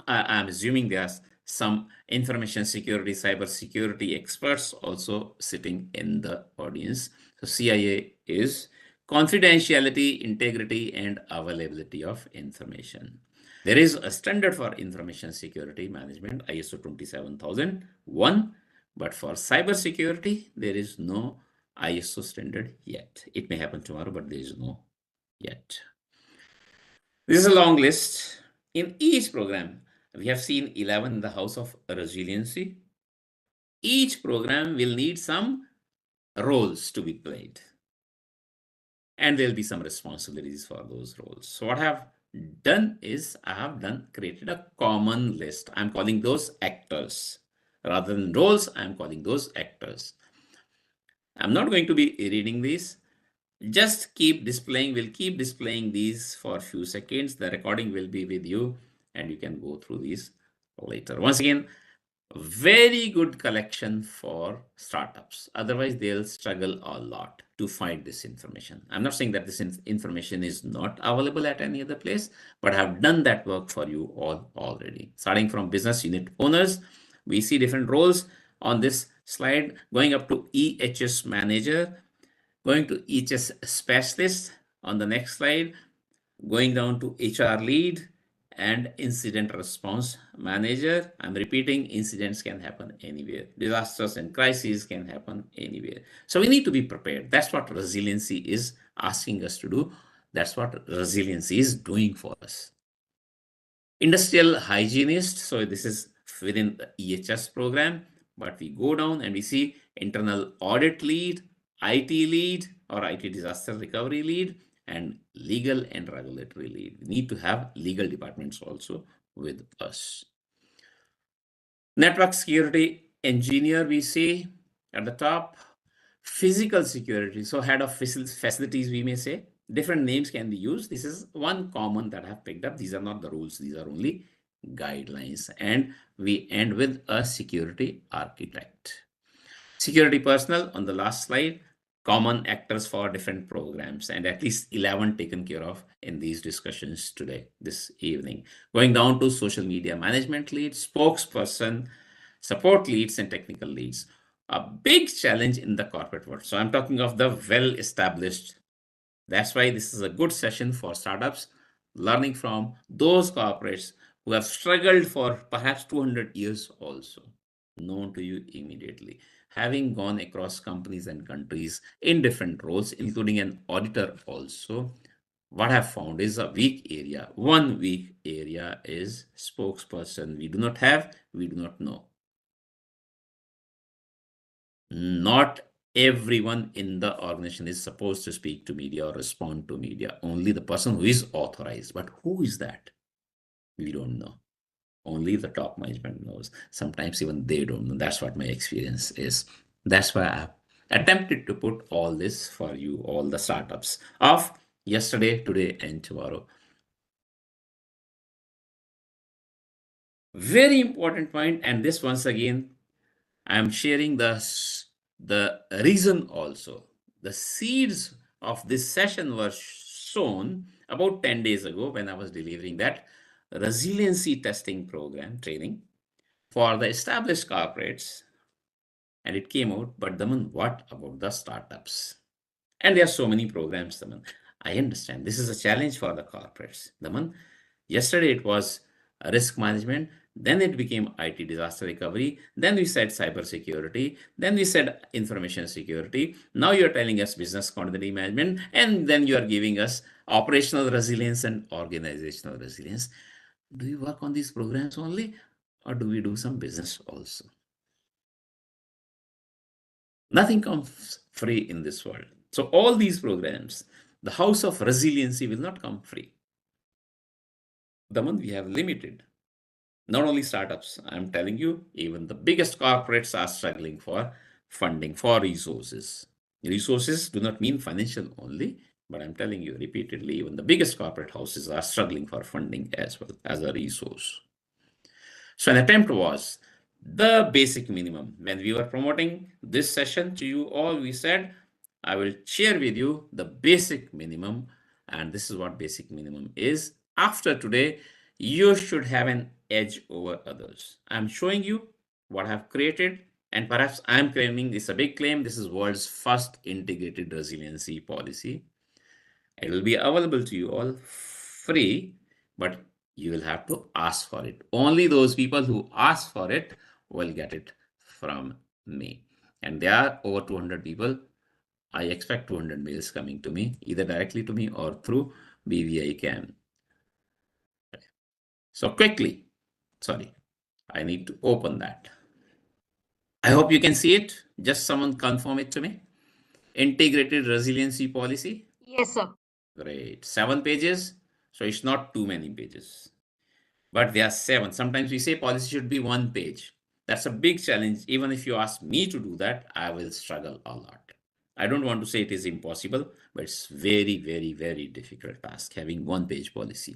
I'm assuming there's some information security, cyber security experts also sitting in the audience. So CIA is confidentiality, integrity, and availability of information. There is a standard for information security management, ISO 27001, but for cyber security, there is no ISO standard yet. It may happen tomorrow, but there is no yet. This is a long list. In each program, we have seen 11 in the house of resiliency. Each program will need some roles to be played. And there'll be some responsibilities for those roles. So what I have done is created a common list. I'm calling those actors. Rather than roles, I'm calling those actors. I'm not going to be reading these. Just keep displaying, we'll keep displaying these for a few seconds. The recording will be with you and you can go through these later. Once again, very good collection for startups. Otherwise, they'll struggle a lot to find this information. I'm not saying that this information is not available at any other place, but I've done that work for you all already. Starting from business unit owners, we see different roles on this slide, going up to EHS manager, going to EHS specialist on the next slide, going down to HR lead, and incident response manager. I'm repeating, incidents can happen anywhere. Disasters and crises can happen anywhere. So we need to be prepared. That's what resiliency is asking us to do. That's what resiliency is doing for us. Industrial hygienist. So this is within the EHS program, but we go down and we see internal audit lead, IT lead or IT disaster recovery lead, and legal and regulatory lead. We need to have legal departments also with us. Network security engineer, we see at the top. Physical security, so head of facilities, we may say. Different names can be used. This is one common that I have picked up. These are not the rules, these are only guidelines. And we end with a security architect. Security personnel on the last slide, common actors for different programs, and at least 11 taken care of in these discussions today, this evening. Going down to social media management lead, spokesperson, support leads, and technical leads. A big challenge in the corporate world. So I'm talking of the well-established. That's why this is a good session for startups, learning from those corporates who have struggled for perhaps 200 years also, known to you immediately. Having gone across companies and countries in different roles, including an auditor also, what I've found is a weak area. One weak area is spokesperson. We do not have, we do not know. Not everyone in the organization is supposed to speak to media or respond to media. Only the person who is authorized. But who is that? We don't know. Only the top management knows. Sometimes even they don't know. That's what my experience is. That's why I've attempted to put all this for you, all the startups of yesterday, today, and tomorrow. Very important point, and this once again, I'm sharing the reason also. The seeds of this session were sown about 10 days ago when I was delivering that resiliency testing program training for the established corporates. And it came out, but Daman, what about the startups? And there are so many programs, Daman. I understand this is a challenge for the corporates. Daman, yesterday it was risk management, then it became IT disaster recovery, then we said cybersecurity, then we said information security. Now you're telling us business continuity management, and then you are giving us operational resilience and organizational resilience. Do we work on these programs only, or do we do some business also? Nothing comes free in this world. So all these programs, the house of resiliency will not come free. Daman, we have limited. Not only startups, I'm telling you, even the biggest corporates are struggling for funding, for resources. Resources do not mean financial only, but I'm telling you repeatedly, even the biggest corporate houses are struggling for funding as well as a resource. So an attempt was the basic minimum. When we were promoting this session to you all, we said, I will share with you the basic minimum. And this is what basic minimum is. After today, you should have an edge over others. I'm showing you what I've created. And perhaps I'm claiming this is a big claim. This is world's first integrated resiliency policy. It will be available to you all free, but you will have to ask for it. Only those people who ask for it will get it from me. And there are over 200 people. I expect 200 mails coming to me, either directly to me or through BVI CAM. So quickly, sorry, I need to open that. I hope you can see it. Just someone confirm it to me. Integrated resiliency policy. Yes, sir. Great. 7 pages. So it's not too many pages. But there are 7. Sometimes we say policy should be 1 page. That's a big challenge. Even if you ask me to do that, I will struggle a lot. I don't want to say it is impossible, but it's very, very, very difficult task having 1 page policy.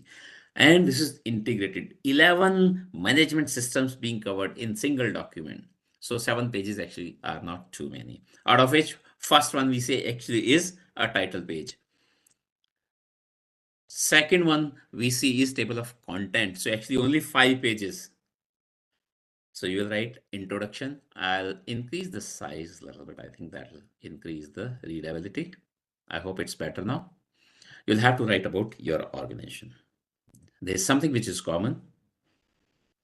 And this is integrated. 11 management systems being covered in single document. So 7 pages actually are not too many. Out of which, first one we say actually is a title page. Second one we see is table of content. So actually only 5 pages. So you'll write introduction. I'll increase the size a little bit. I think that will increase the readability. I hope it's better now. You'll have to write about your organization. there's something which is common.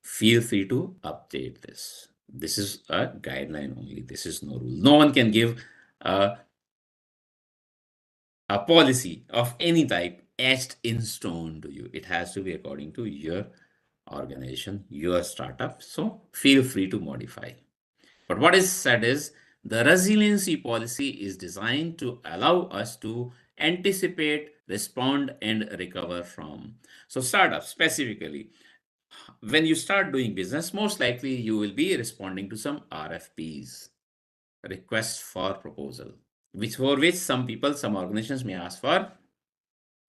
Feel free to update this. This is a guideline only. This is no rule. No one can give a policy of any type etched in stone to you. It has to be according to your organization, your startup. So feel free to modify. But what is said is the resiliency policy is designed to allow us to anticipate, respond, and recover from. So startups specifically, when you start doing business, most likely you will be responding to some RFPs, requests for proposal, which for which some people, some organizations may ask for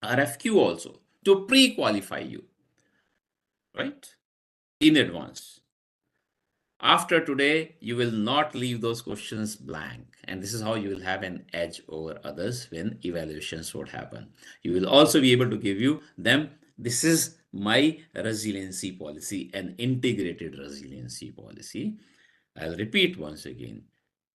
RFQ also to pre-qualify you, right? In advance. After today, you will not leave those questions blank. And this is how you will have an edge over others when evaluations would happen. You will also be able to give you them. This is my resiliency policy, an integrated resiliency policy. I'll repeat once again.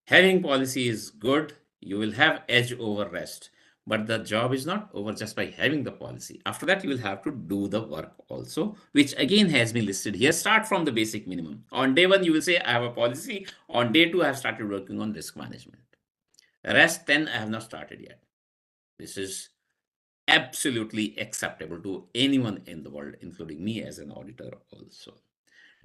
Having policy is good. You will have edge over rest. But the job is not over just by having the policy. After that, you will have to do the work also, which again has been listed here. Start from the basic minimum. On day one, you will say, I have a policy. On day two, I have started working on risk management. Rest 10, I have not started yet. This is absolutely acceptable to anyone in the world, including me as an auditor also.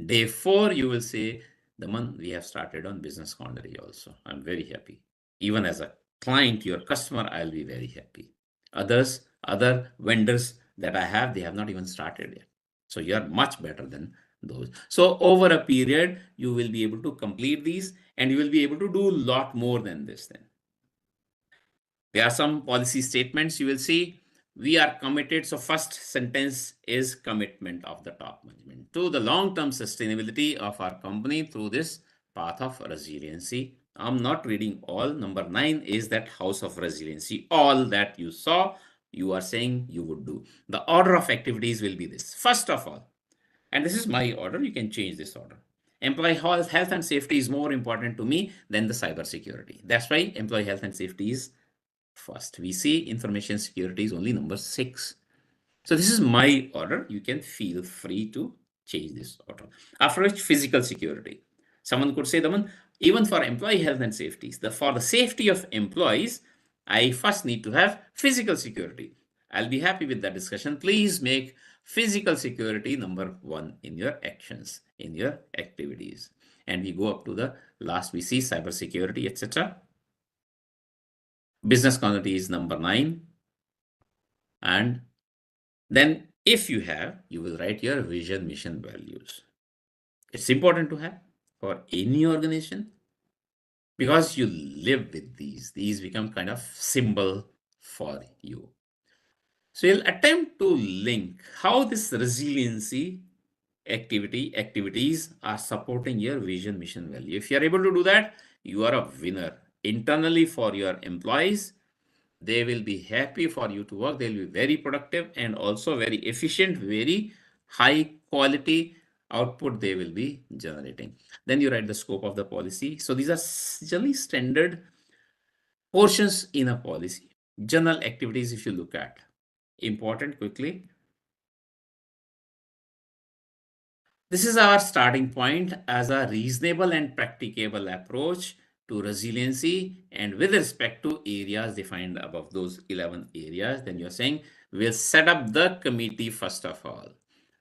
Day 4, you will say, Daman, we have started on business continuity also. I'm very happy. Even as a client, your customer, I'll be very happy. Other vendors that I have, they have not even started yet. So you're much better than those. So over a period, you will be able to complete these and you will be able to do a lot more than this then. There are some policy statements you will see. We are committed. So first sentence is commitment of the top management to the long-term sustainability of our company through this path of resiliency. I'm not reading all. Number 9 is that house of resiliency. All that you saw, you are saying you would do. The order of activities will be this. First of all, and this is my order, you can change this order. Employee health and safety is more important to me than the cyber security. That's why employee health and safety is first. We see information security is only number 6. So this is my order. You can feel free to change this order. After which, physical security. Someone could say, Daman, even for employee health and safety, for the safety of employees, I first need to have physical security. I'll be happy with that discussion. Please make physical security number 1 in your actions, in your activities. And we go up to the last, we see cyber security, etc. Business continuity is number 9. And then if you have, you will write your vision, mission, values. It's important to have for any organization because you live with these. These become kind of symbol for you. So you'll attempt to link how this resiliency activities are supporting your vision, mission, value. If you are able to do that, you are a winner. Internally for your employees, they will be happy for you to work. They'll be very productive and also very efficient, very high quality output they will be generating. Then you write the scope of the policy. So these are generally standard portions in a policy. General activities, if you look at, important quickly. This is our starting point as a reasonable and practicable approach to resiliency, and with respect to areas defined above, those 11 areas, then you're saying we'll set up the committee first of all,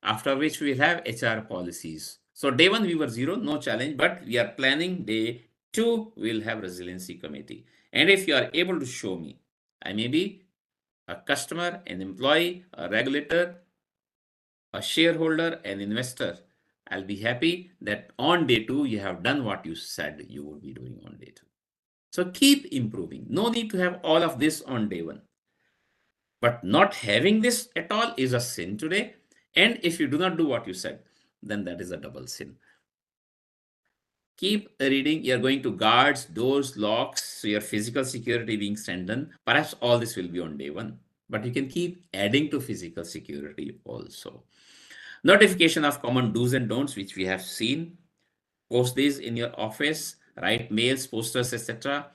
after which we'll have HR policies. So day 1 we were 0, no challenge, but we are planning day 2 we'll have resiliency committee. And if you are able to show me, I may be a customer, an employee, a regulator, a shareholder, an investor, I'll be happy that on day 2, you have done what you said you would be doing on day 2. So keep improving. No need to have all of this on day 1. But not having this at all is a sin today. And if you do not do what you said, then that is a double sin. Keep reading. You're going to guards, doors, locks, so your physical security being strengthened. Perhaps all this will be on day 1. But you can keep adding to physical security also. Notification of common do's and don'ts, which we have seen. Post these in your office, write mails, posters, etc.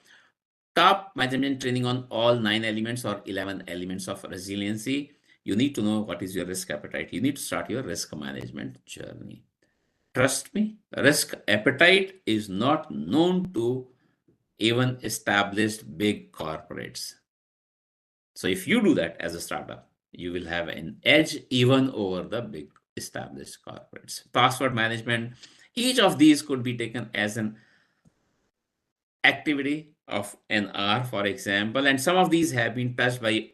Top management training on all 9 elements or 11 elements of resiliency. you need to know what is your risk appetite. You need to start your risk management journey. Trust me, risk appetite is not known to even established big corporates. So if you do that as a startup, you will have an edge even over the big established corporates. Password management, each of these could be taken as an activity of an hour, for example, and some of these have been touched by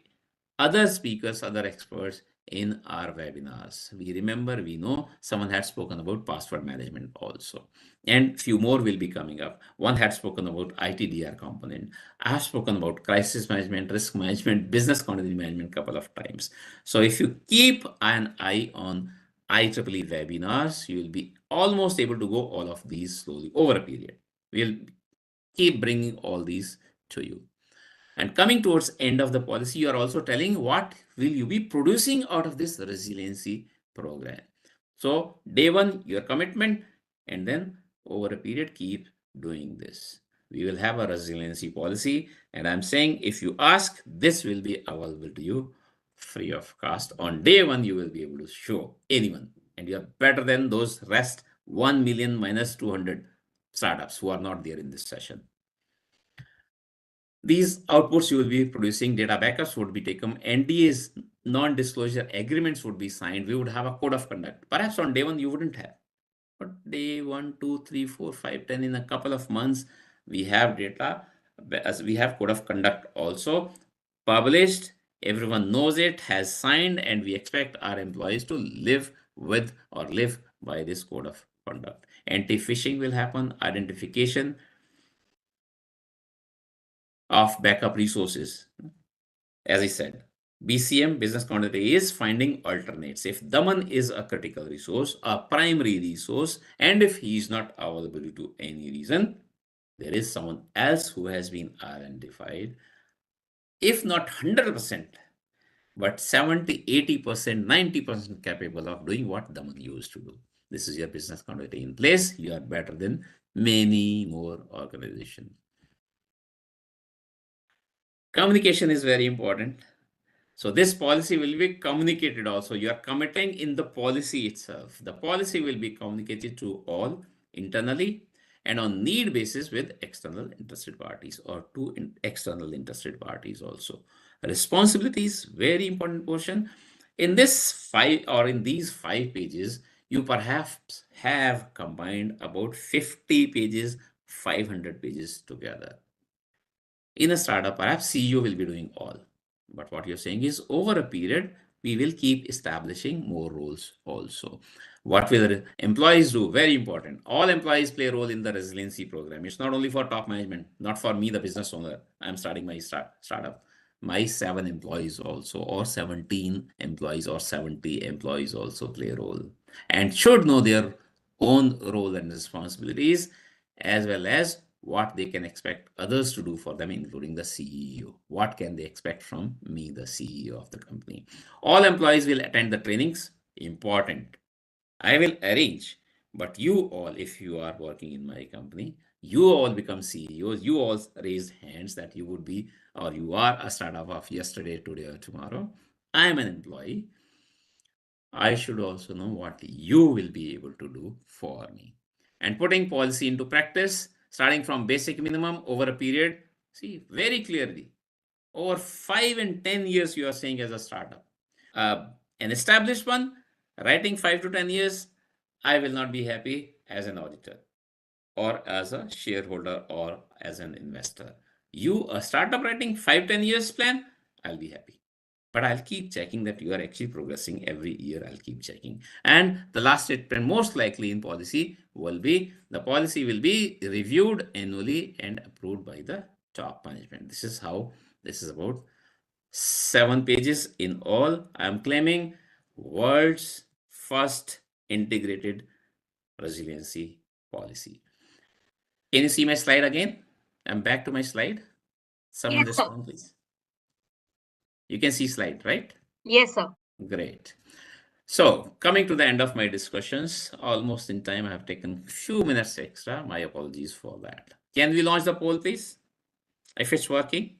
other speakers, other experts in our webinars. We know someone had spoken about password management also, and few more will be coming up. One had spoken about ITDR component. I have spoken about crisis management, risk management, business continuity management couple of times. So if you keep an eye on IEEE webinars, you will be almost able to go all of these slowly over a period. We'll keep bringing all these to you. And coming towards end of the policy, you are also telling what will you be producing out of this resiliency program. So day one, your commitment, and then over a period, keep doing this. We will have a resiliency policy. And I'm saying if you ask, this will be available to you free of cost. On day one, you will be able to show anyone. And you are better than those rest 1 million minus 200 startups who are not there in this session. These outputs you will be producing, data backups would be taken, NDAs, non-disclosure agreements would be signed. We would have a code of conduct. Perhaps on day one, you wouldn't have. But day 1, 2, 3, 4, 5, 10, in a couple of months, we have data, as we have code of conduct also published. Everyone knows it, has signed, and we expect our employees to live with or live by this code of conduct. Anti-phishing will happen, identification of backup resources. As I said, BCM, business continuity, is finding alternates. If Daman is a critical resource, a primary resource, and if he is not available due to any reason, there is someone else who has been identified. If not 100%, but 70, 80%, 90% capable of doing what Daman used to do. This is your business continuity in place. You are better than many more organizations. Communication is very important. So this policy will be communicated also. You are committing in the policy itself. The policy will be communicated to all internally and on need basis with external interested parties or to external interested parties also. Responsibilities, very important portion. In this these 5 pages, you perhaps have combined about 50 pages, 500 pages together. In a startup, perhaps CEO will be doing all. But what you're saying is over a period, we will keep establishing more roles also. What will employees do? Very important. All employees play a role in the resiliency program. It's not only for top management, not for me, the business owner. I'm starting my startup. My 7 employees also, or 17 employees, or 70 employees also play a role and should know their own role and responsibilities, as well as what they can expect others to do for them, including the CEO. What can they expect from me, the CEO of the company? All employees will attend the trainings. Important. I will arrange, but you all, if you are working in my company, you all become CEOs. You all raised hands that you would be, or you are a startup of yesterday, today, or tomorrow. I am an employee. I should also know what you will be able to do for me. And putting policy into practice, starting from basic minimum over a period, see very clearly, over 5 and 10 years, you are saying as a startup. An established one, writing 5 to 10 years, I will not be happy as an auditor or as a shareholder or as an investor. You, a startup writing 5-10 years plan, I'll be happy. But I'll keep checking that you are actually progressing every year. I'll keep checking. And the last statement, most likely in policy, will be the policy will be reviewed annually and approved by the top management. This is how this is about 7 pages in all. I'm claiming world's first integrated resiliency policy. Can you see my slide again? I'm back to my slide. Someone Yes, sir. respond, please. You can see slide, right? Yes, sir. Great. So coming to the end of my discussions, almost in time, I have taken a few minutes extra. My apologies for that. Can we launch the poll, please? If it's working,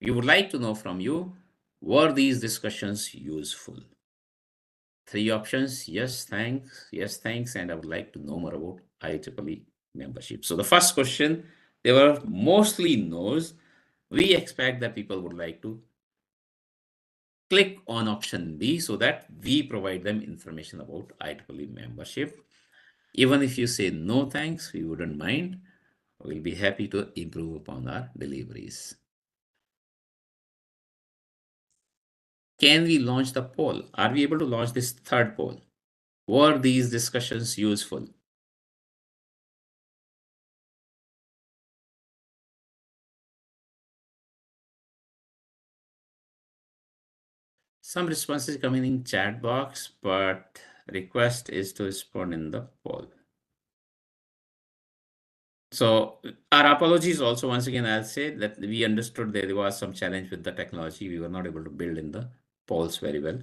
we would like to know from you Were these discussions useful? Three options: yes, thanks, and I would like to know more about IEEE membership. So the first question, they were mostly no's. We expect that people would like to click on option B so that we provide them information about IEEE membership. Even if you say no thanks, we wouldn't mind. We'll be happy to improve upon our deliveries. Can we launch the poll? Are we able to launch this third poll? Were these discussions useful? Some responses coming in chat box, but request is to respond in the poll. So our apologies also, once again, I'll say that we understood there was some challenge with the technology. We were not able to build in the polls very well.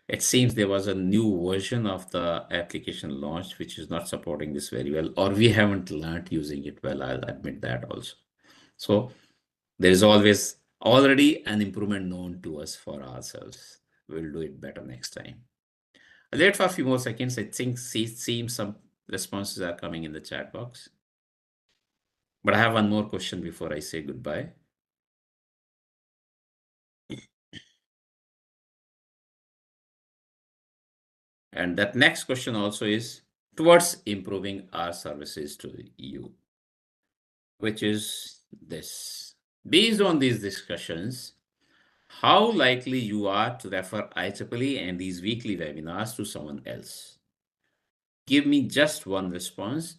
It seems there was a new version of the application launched, which is not supporting this very well, or we haven't learned using it well. I'll admit that also. So there is always already an improvement known to us for ourselves. We'll do it better next time. I'll wait for a few more seconds. I think seems some responses are coming in the chat box. But I have one more question before I say goodbye. And that next question also is towards improving our services to you, which is this. Based on these discussions, how likely you are to refer IEEE and these weekly webinars to someone else? Give me just one response.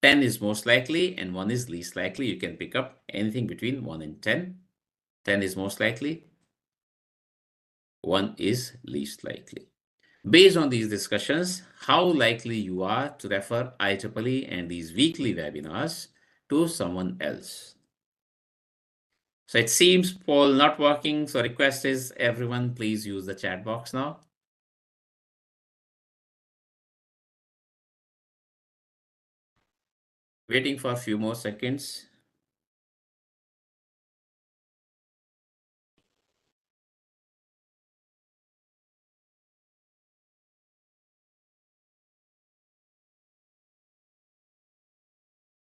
10 is most likely and 1 is least likely. You can pick up anything between 1 and 10. 10 is most likely, 1 is least likely. Based on these discussions, how likely you are to refer IEEE and these weekly webinars to someone else? So it seems poll not working. So request is everyone please use the chat box now. Waiting for a few more seconds.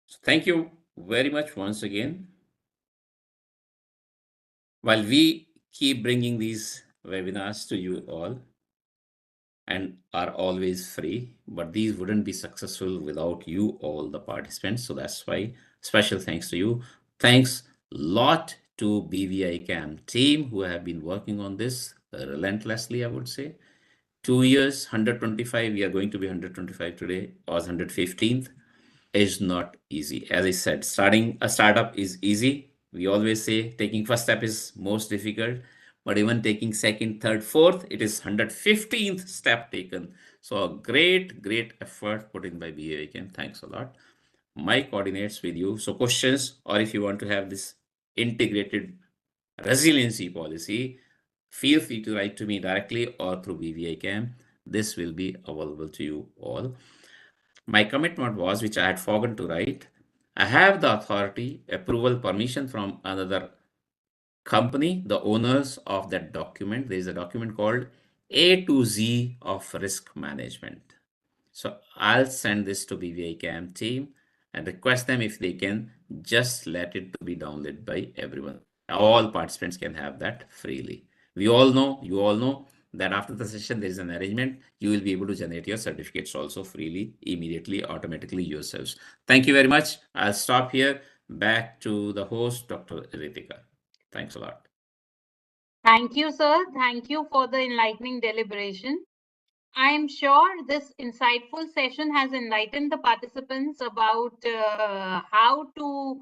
So thank you very much once again. While we keep bringing these webinars to you all and are always free, but these wouldn't be successful without you all the participants. So that's why special thanks to you. Thanks a lot to BVI CAM team who have been working on this relentlessly, I would say. 2 years, 125, we are going to be 125 today, or 115th, is not easy. As I said, starting a startup is easy. We always say taking first step is most difficult, but even taking second, third, fourth, it is 115th step taken. So a great effort put in by BAVCAM. Thanks a lot. My coordinates with you. So questions, or if you want to have this integrated resiliency policy, feel free to write to me directly or through BVICAM. This will be available to you all. My commitment was, which I had forgotten to write, I have the authority, approval, permission from another company, the owners of that document. There is a document called A to Z of risk management. So I'll send this to BVICAM team and request them if they can just let it to be downloaded by everyone. All participants can have that freely. We all know, you all know that after the session, there is an arrangement. You will be able to generate your certificates also freely, immediately, automatically yourselves. Thank you very much. I'll stop here. Back to the host, Dr. Ritika. Thanks a lot. Thank you, sir. Thank you for the enlightening deliberation. I am sure this insightful session has enlightened the participants about how to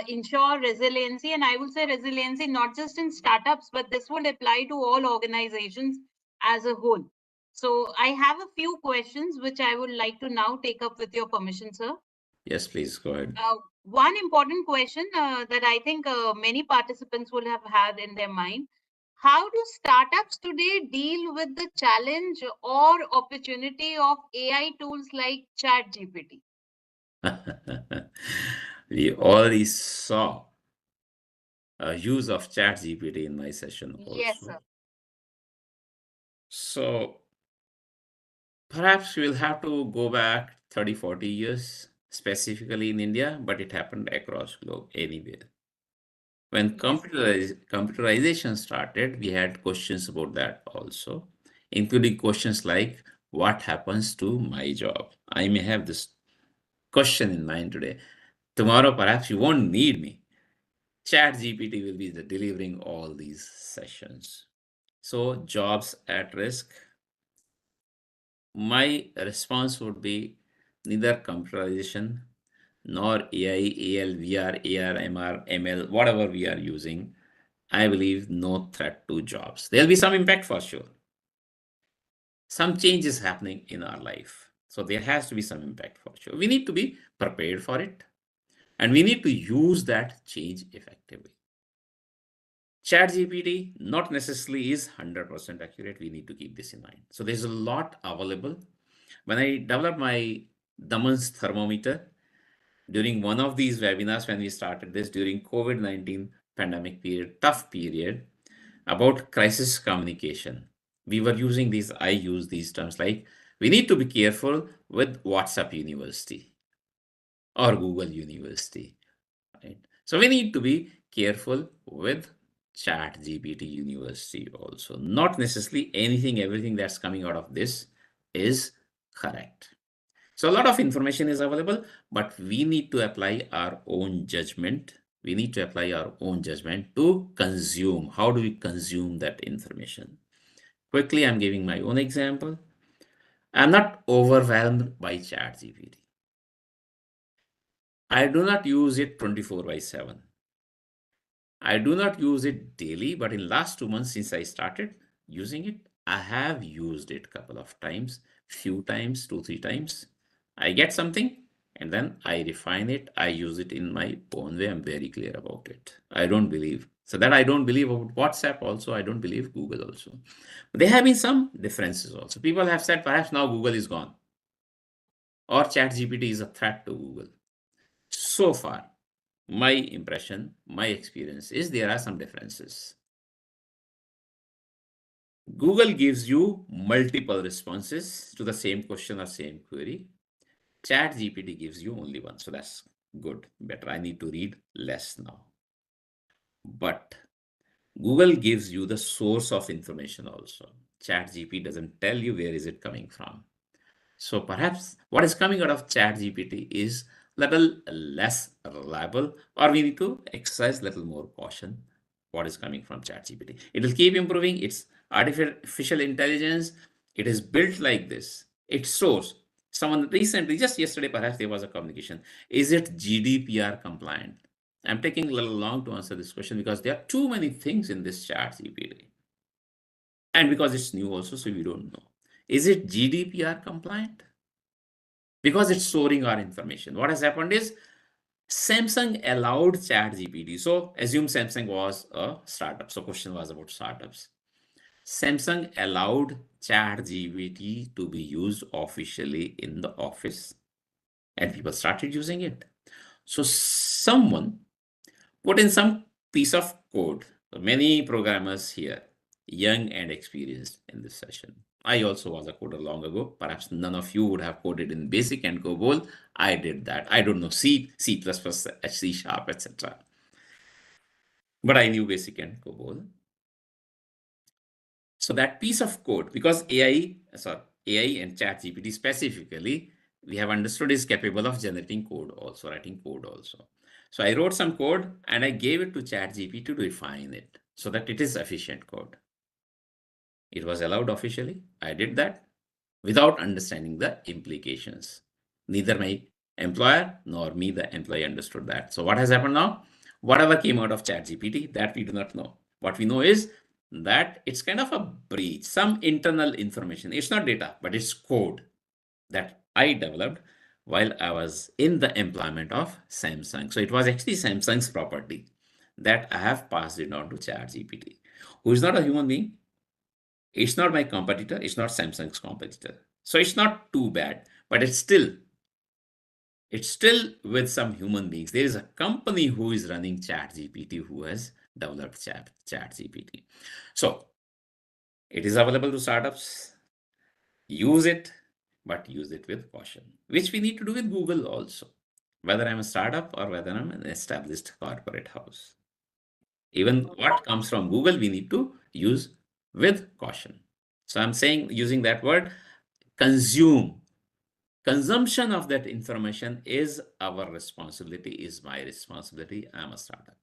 ensure resiliency. And I would say resiliency not just in startups, but this would apply to all organizations as a whole. So I have a few questions which I would like to now take up with your permission, sir. Yes, please go ahead. One important question that I think many participants will have had in their mind. How do startups today deal with the challenge or opportunity of AI tools like ChatGPT? We already saw use of ChatGPT in my session also. Yes, sir. So perhaps we'll have to go back 30, 40 years, specifically in India, but it happened across globe anywhere. When Yes. computerization started, we had questions about that also, including questions like, what happens to my job? I may have this question in mind today. Tomorrow, perhaps you won't need me. ChatGPT will be delivering all these sessions. So, jobs at risk. My response would be neither computerization nor AI, AL, VR, AR, MR, ML, whatever we are using. I believe no threat to jobs. There'll be some impact for sure. Some change is happening in our life. So there has to be some impact for sure. We need to be prepared for it and we need to use that change effectively. ChatGPT not necessarily is 100% accurate. We need to keep this in mind. So there's a lot available. When I developed my Daman's thermometer during one of these webinars, when we started this during COVID-19 pandemic period, tough period, about crisis communication, we were using these, I use these terms like, we need to be careful with WhatsApp University or Google University, right? So we need to be careful with Chat GPT University also. Not necessarily anything, everything that's coming out of this is correct. So a lot of information is available, but we need to apply our own judgment. We need to apply our own judgment to consume. How do we consume that information? Quickly, I'm giving my own example. I'm not overwhelmed by ChatGPT. I do not use it 24/7. I do not use it daily, but in last 2 months since I started using it, I have used it a couple of times, few times, 2, 3 times. I get something and then I refine it. I use it in my own way. I'm very clear about it. I don't believe. So that I don't believe about WhatsApp also. I don't believe Google also. But there have been some differences also. People have said perhaps now Google is gone or ChatGPT is a threat to Google. So far, my impression, my experience is there are some differences. Google gives you multiple responses to the same question or same query. ChatGPT gives you only one. So that's good. Better. I need to read less now. But Google gives you the source of information also. ChatGPT doesn't tell you where is it coming from. So perhaps what is coming out of ChatGPT is little less reliable, or we need to exercise little more caution. What is coming from ChatGPT? It will keep improving. It's artificial intelligence. It is built like this. It stores. Someone recently, just yesterday, perhaps there was a communication. Is it GDPR compliant? I'm taking a little long to answer this question because there are too many things in this ChatGPT. And because it's new also, so we don't know. Is it GDPR compliant? Because it's storing our information. What has happened is Samsung allowed ChatGPT. So assume Samsung was a startup. So question was about startups. Samsung allowed ChatGPT to be used officially in the office and people started using it. So someone put in some piece of code. So many programmers here, young and experienced in this session. I also was a coder long ago. Perhaps none of you would have coded in BASIC and COBOL. I did that. I don't know C, C++, C Sharp, etc. But I knew BASIC and COBOL. So that piece of code, because AI and ChatGPT specifically, we have understood is capable of generating code also, writing code also. So I wrote some code and I gave it to ChatGPT to refine it so that it is efficient code. It was allowed officially. I did that without understanding the implications. Neither my employer nor me, the employee, understood that. So what has happened now? Whatever came out of ChatGPT, that we do not know. What we know is that it's kind of a breach, some internal information. It's not data, but it's code that I developed while I was in the employment of Samsung. So it was actually Samsung's property that I have passed it on to ChatGPT, who is not a human being. It's not my competitor. It's not Samsung's competitor. So it's not too bad, but it's still with some human beings. There is a company who is running ChatGPT who has developed ChatGPT. So It is available to startups. Use it, but use it with caution, which we need to do with Google also, whether I'm a startup or whether I'm an established corporate house. Even what comes from Google, we need to use with caution. So I'm saying, using that word, consume. Consumption of that information is our responsibility, is my responsibility. I'm a startup.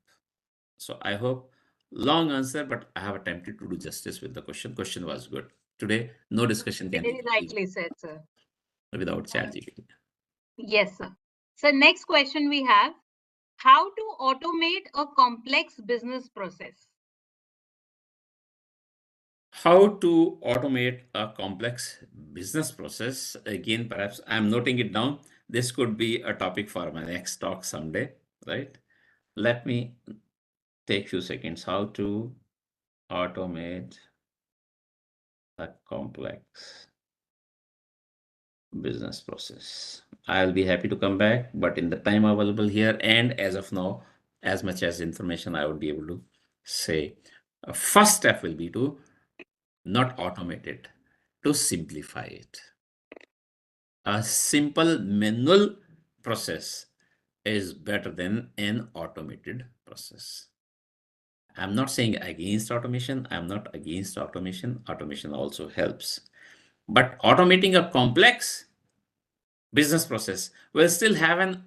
So I hope, long answer, but I have attempted to do justice with the question. Question was good. Today, no discussion can Very be rightly said, sir. without ChatGPT. Yes, sir. So next question we have, how to automate a complex business process? How to automate a complex business process? Again, perhaps I'm noting it down. This could be a topic for my next talk someday, right? Let me take a few seconds. How to automate a complex business process. I'll be happy to come back, but in the time available here and as of now, as much as information I would be able to say, first step will be to not automate it, to simplify it. A simple manual process is better than an automated process. I'm not saying against automation. I'm not against automation. Automation also helps. But automating a complex business process will still have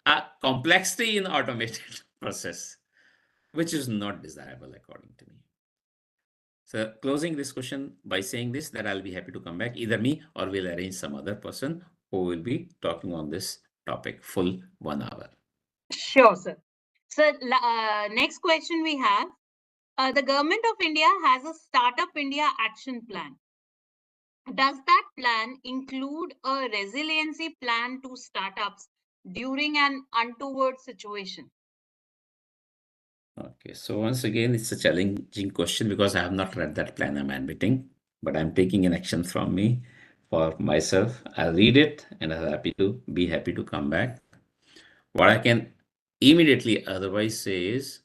a complexity in automated process, which is not desirable according to me. So closing this question by saying this, that I'll be happy to come back, either me or we'll arrange some other person who will be talking on this topic full 1 hour. Sure, sir. So next question we have, the government of India has a Startup India action plan. Does that plan include a resiliency plan to startups during an untoward situation? Okay, so once again, it's a challenging question because I have not read that plan, I'm admitting, but I'm taking an action from me for myself. I'll read it and I'll be happy to come back. What I can immediately otherwise say is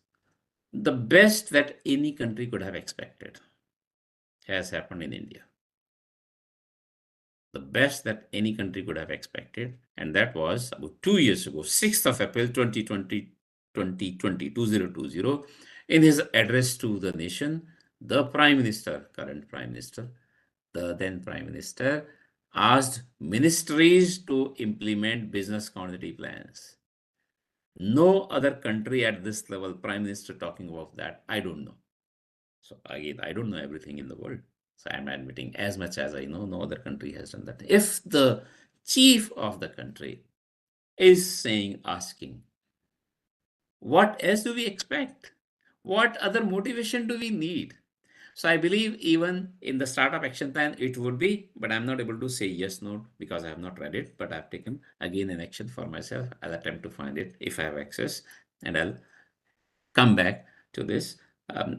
the best that any country could have expected has happened in India. The best that any country could have expected, and that was about 2 years ago, 6th of April 2020, 2020, in his address to the nation, the Prime Minister, current Prime Minister, the then Prime Minister, asked ministries to implement business continuity plans. No other country at this level, Prime Minister talking about that, I don't know. So again, I don't know everything in the world. So I'm admitting, as much as I know, no other country has done that. If the chief of the country is saying, asking, what else do we expect? What other motivation do we need? So I believe even in the startup action plan, it would be, but I'm not able to say yes, no, because I have not read it, but I've taken again an action for myself. I'll attempt to find it if I have access, and I'll come back to this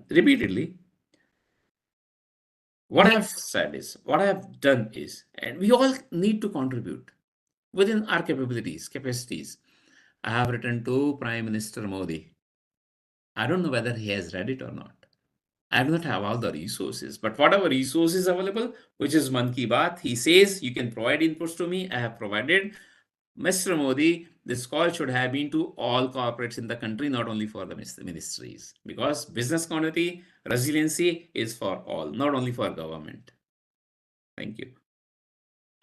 repeatedly. What I've said is, what I've done is, and we all need to contribute within our capabilities, capacities. I have written to Prime Minister Modi. I don't know whether he has read it or not. I do not have all the resources, but whatever resources available, which is Mann Ki Baat, he says you can provide inputs to me. I have provided. Mr. Modi, this call should have been to all corporates in the country, not only for the ministries, because business continuity, resiliency is for all, not only for government. Thank you.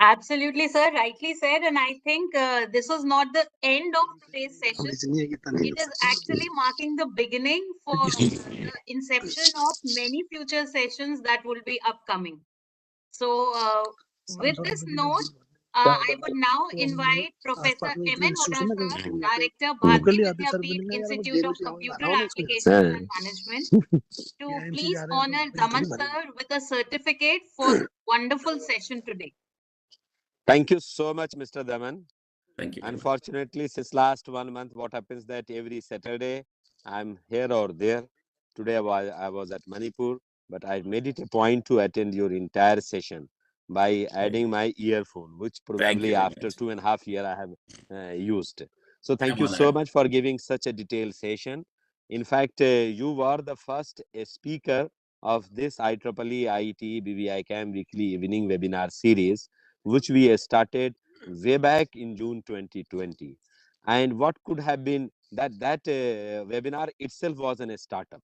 Absolutely, sir. Rightly said. And I think this was not the end of today's session. It is actually marking the beginning for the inception of many future sessions that will be upcoming. So with this note, I would now invite Professor M.N. Hooda, sir, Director, Bharati Vidyapeeth Institute of Computer Applications and Management, to please honor Daman sir with a certificate for this wonderful session today. Thank you so much, Mr. Daman. Thank you. Unfortunately, since last 1 month, what happens that every Saturday I'm here or there. Today I was at Manipur, but I made it a point to attend your entire session by adding my earphone, which probably after 2.5 years I have used. So thank you so much for giving such a detailed session. In fact, you were the first speaker of this IEEE IET BBI CAM weekly evening webinar series, which we started way back in June 2020. And what could have been that webinar itself was a startup.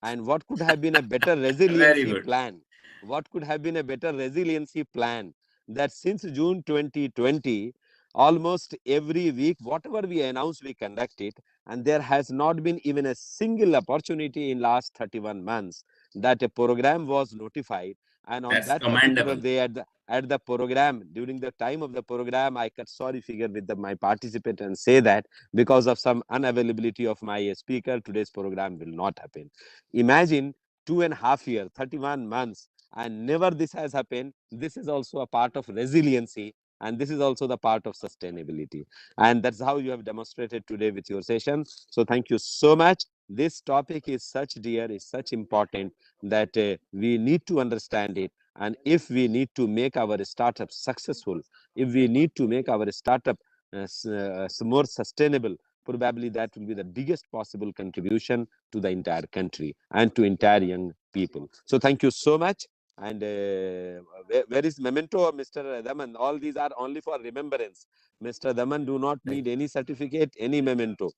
And what could have been a better Very resiliency good. plan? What could have been a better resiliency plan that since June 2020, almost every week, whatever we announce, we conduct it. And there has not been even a single opportunity in last 31 months that a program was notified. And on That's that particular commendable. day at the program, during the time of the program, I cut sorry figure with my participant and say that because of some unavailability of my speaker, today's program will not happen. Imagine 2.5 years, 31 months, and never this has happened. This is also a part of resiliency, and this is also the part of sustainability. And that's how you have demonstrated today with your session. So thank you so much. This topic is such dear, is such important that we need to understand it. And if we need to make our startup successful, if we need to make our startup more sustainable, probably that will be the biggest possible contribution to the entire country and to entire young people. So thank you so much. And where is memento of Mr. Daman? All these are only for remembrance. Mr. Daman do not need any certificate, any memento.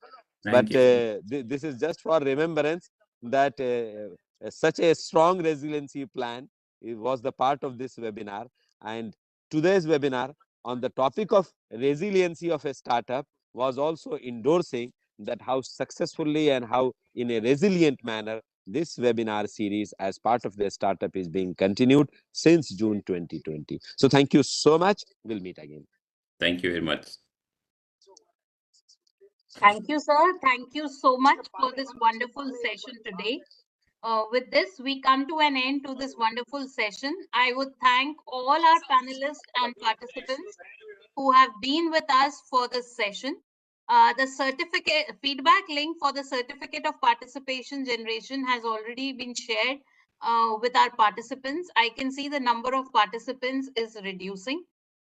Thank But you. this is just for remembrance that such a strong resiliency plan was the part of this webinar. And today's webinar on the topic of resiliency of a startup was also endorsing that how successfully and how in a resilient manner this webinar series as part of the startup is being continued since June 2020. So thank you so much. We'll meet again. Thank you very much. Thank you, sir. Thank you so much for this wonderful session today. With this, we come to an end to this wonderful session. I would thank all our panelists and participants who have been with us for this session. The certificate feedback link for the certificate of participation generation has already been shared with our participants. I can see the number of participants is reducing.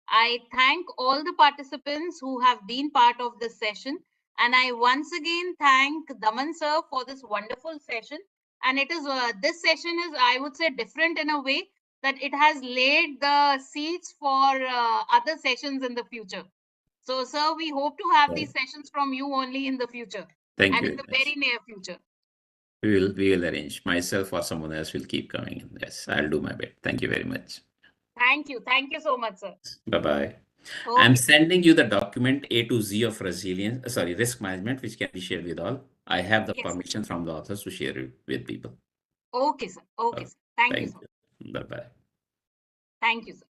I thank all the participants who have been part of this session. And I once again thank Daman sir for this wonderful session. And it is this session is, I would say, different in a way that it has laid the seeds for other sessions in the future. So, sir, we hope to have these sessions from you only in the future Thank and you in very the much. very near future. We will arrange. Myself or someone else will keep coming in. Yes, I'll do my bit. Thank you very much. Thank you. Thank you so much, sir. Bye-bye. Okay. I'm sending you the document A to Z of resilience, risk management, which can be shared with all. I have the Yes, sir. permission from the authors to share it with people. Okay, sir. Okay, sir. Thank you, sir. Bye-bye. Thank you, sir.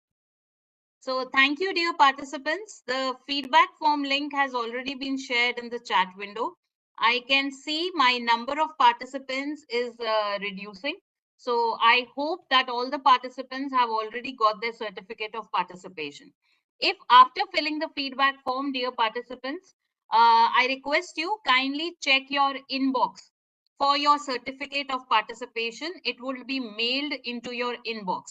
So thank you, dear participants. The feedback form link has already been shared in the chat window. I can see my number of participants is reducing. So I hope that all the participants have already got their certificate of participation. If after filling the feedback form, dear participants, I request you kindly check your inbox for your certificate of participation. It will be mailed into your inbox.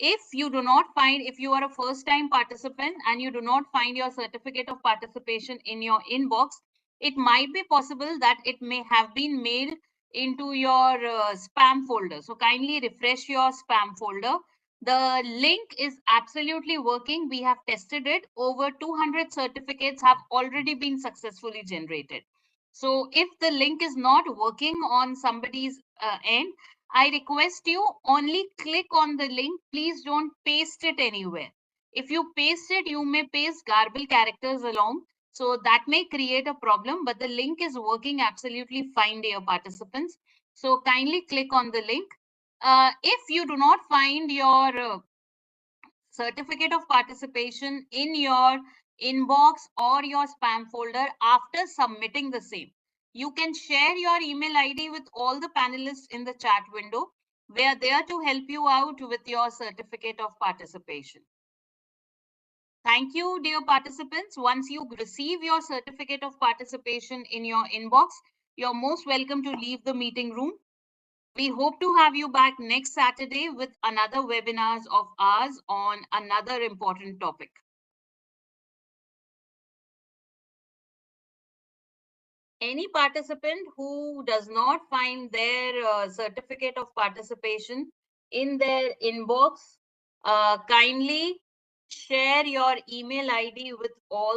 If you do not find, if you are a first time participant and you do not find your certificate of participation in your inbox, it might be possible that it may have been mailed into your spam folder. So kindly refresh your spam folder. The link is absolutely working. We have tested it. Over 200 certificates have already been successfully generated. So if the link is not working on somebody's end, I request you only click on the link. Please don't paste it anywhere. If you paste it, you may paste garbled characters along. So that may create a problem, but the link is working absolutely fine, dear participants. So kindly click on the link. If you do not find your certificate of participation in your inbox or your spam folder after submitting the same, you can share your email ID with all the panelists in the chat window. We are there to help you out with your certificate of participation. Thank you, dear participants. Once you receive your certificate of participation in your inbox, you're most welcome to leave the meeting room. We hope to have you back next Saturday with another webinars of ours on another important topic. Any participant who does not find their certificate of participation in their inbox, kindly share your email ID with all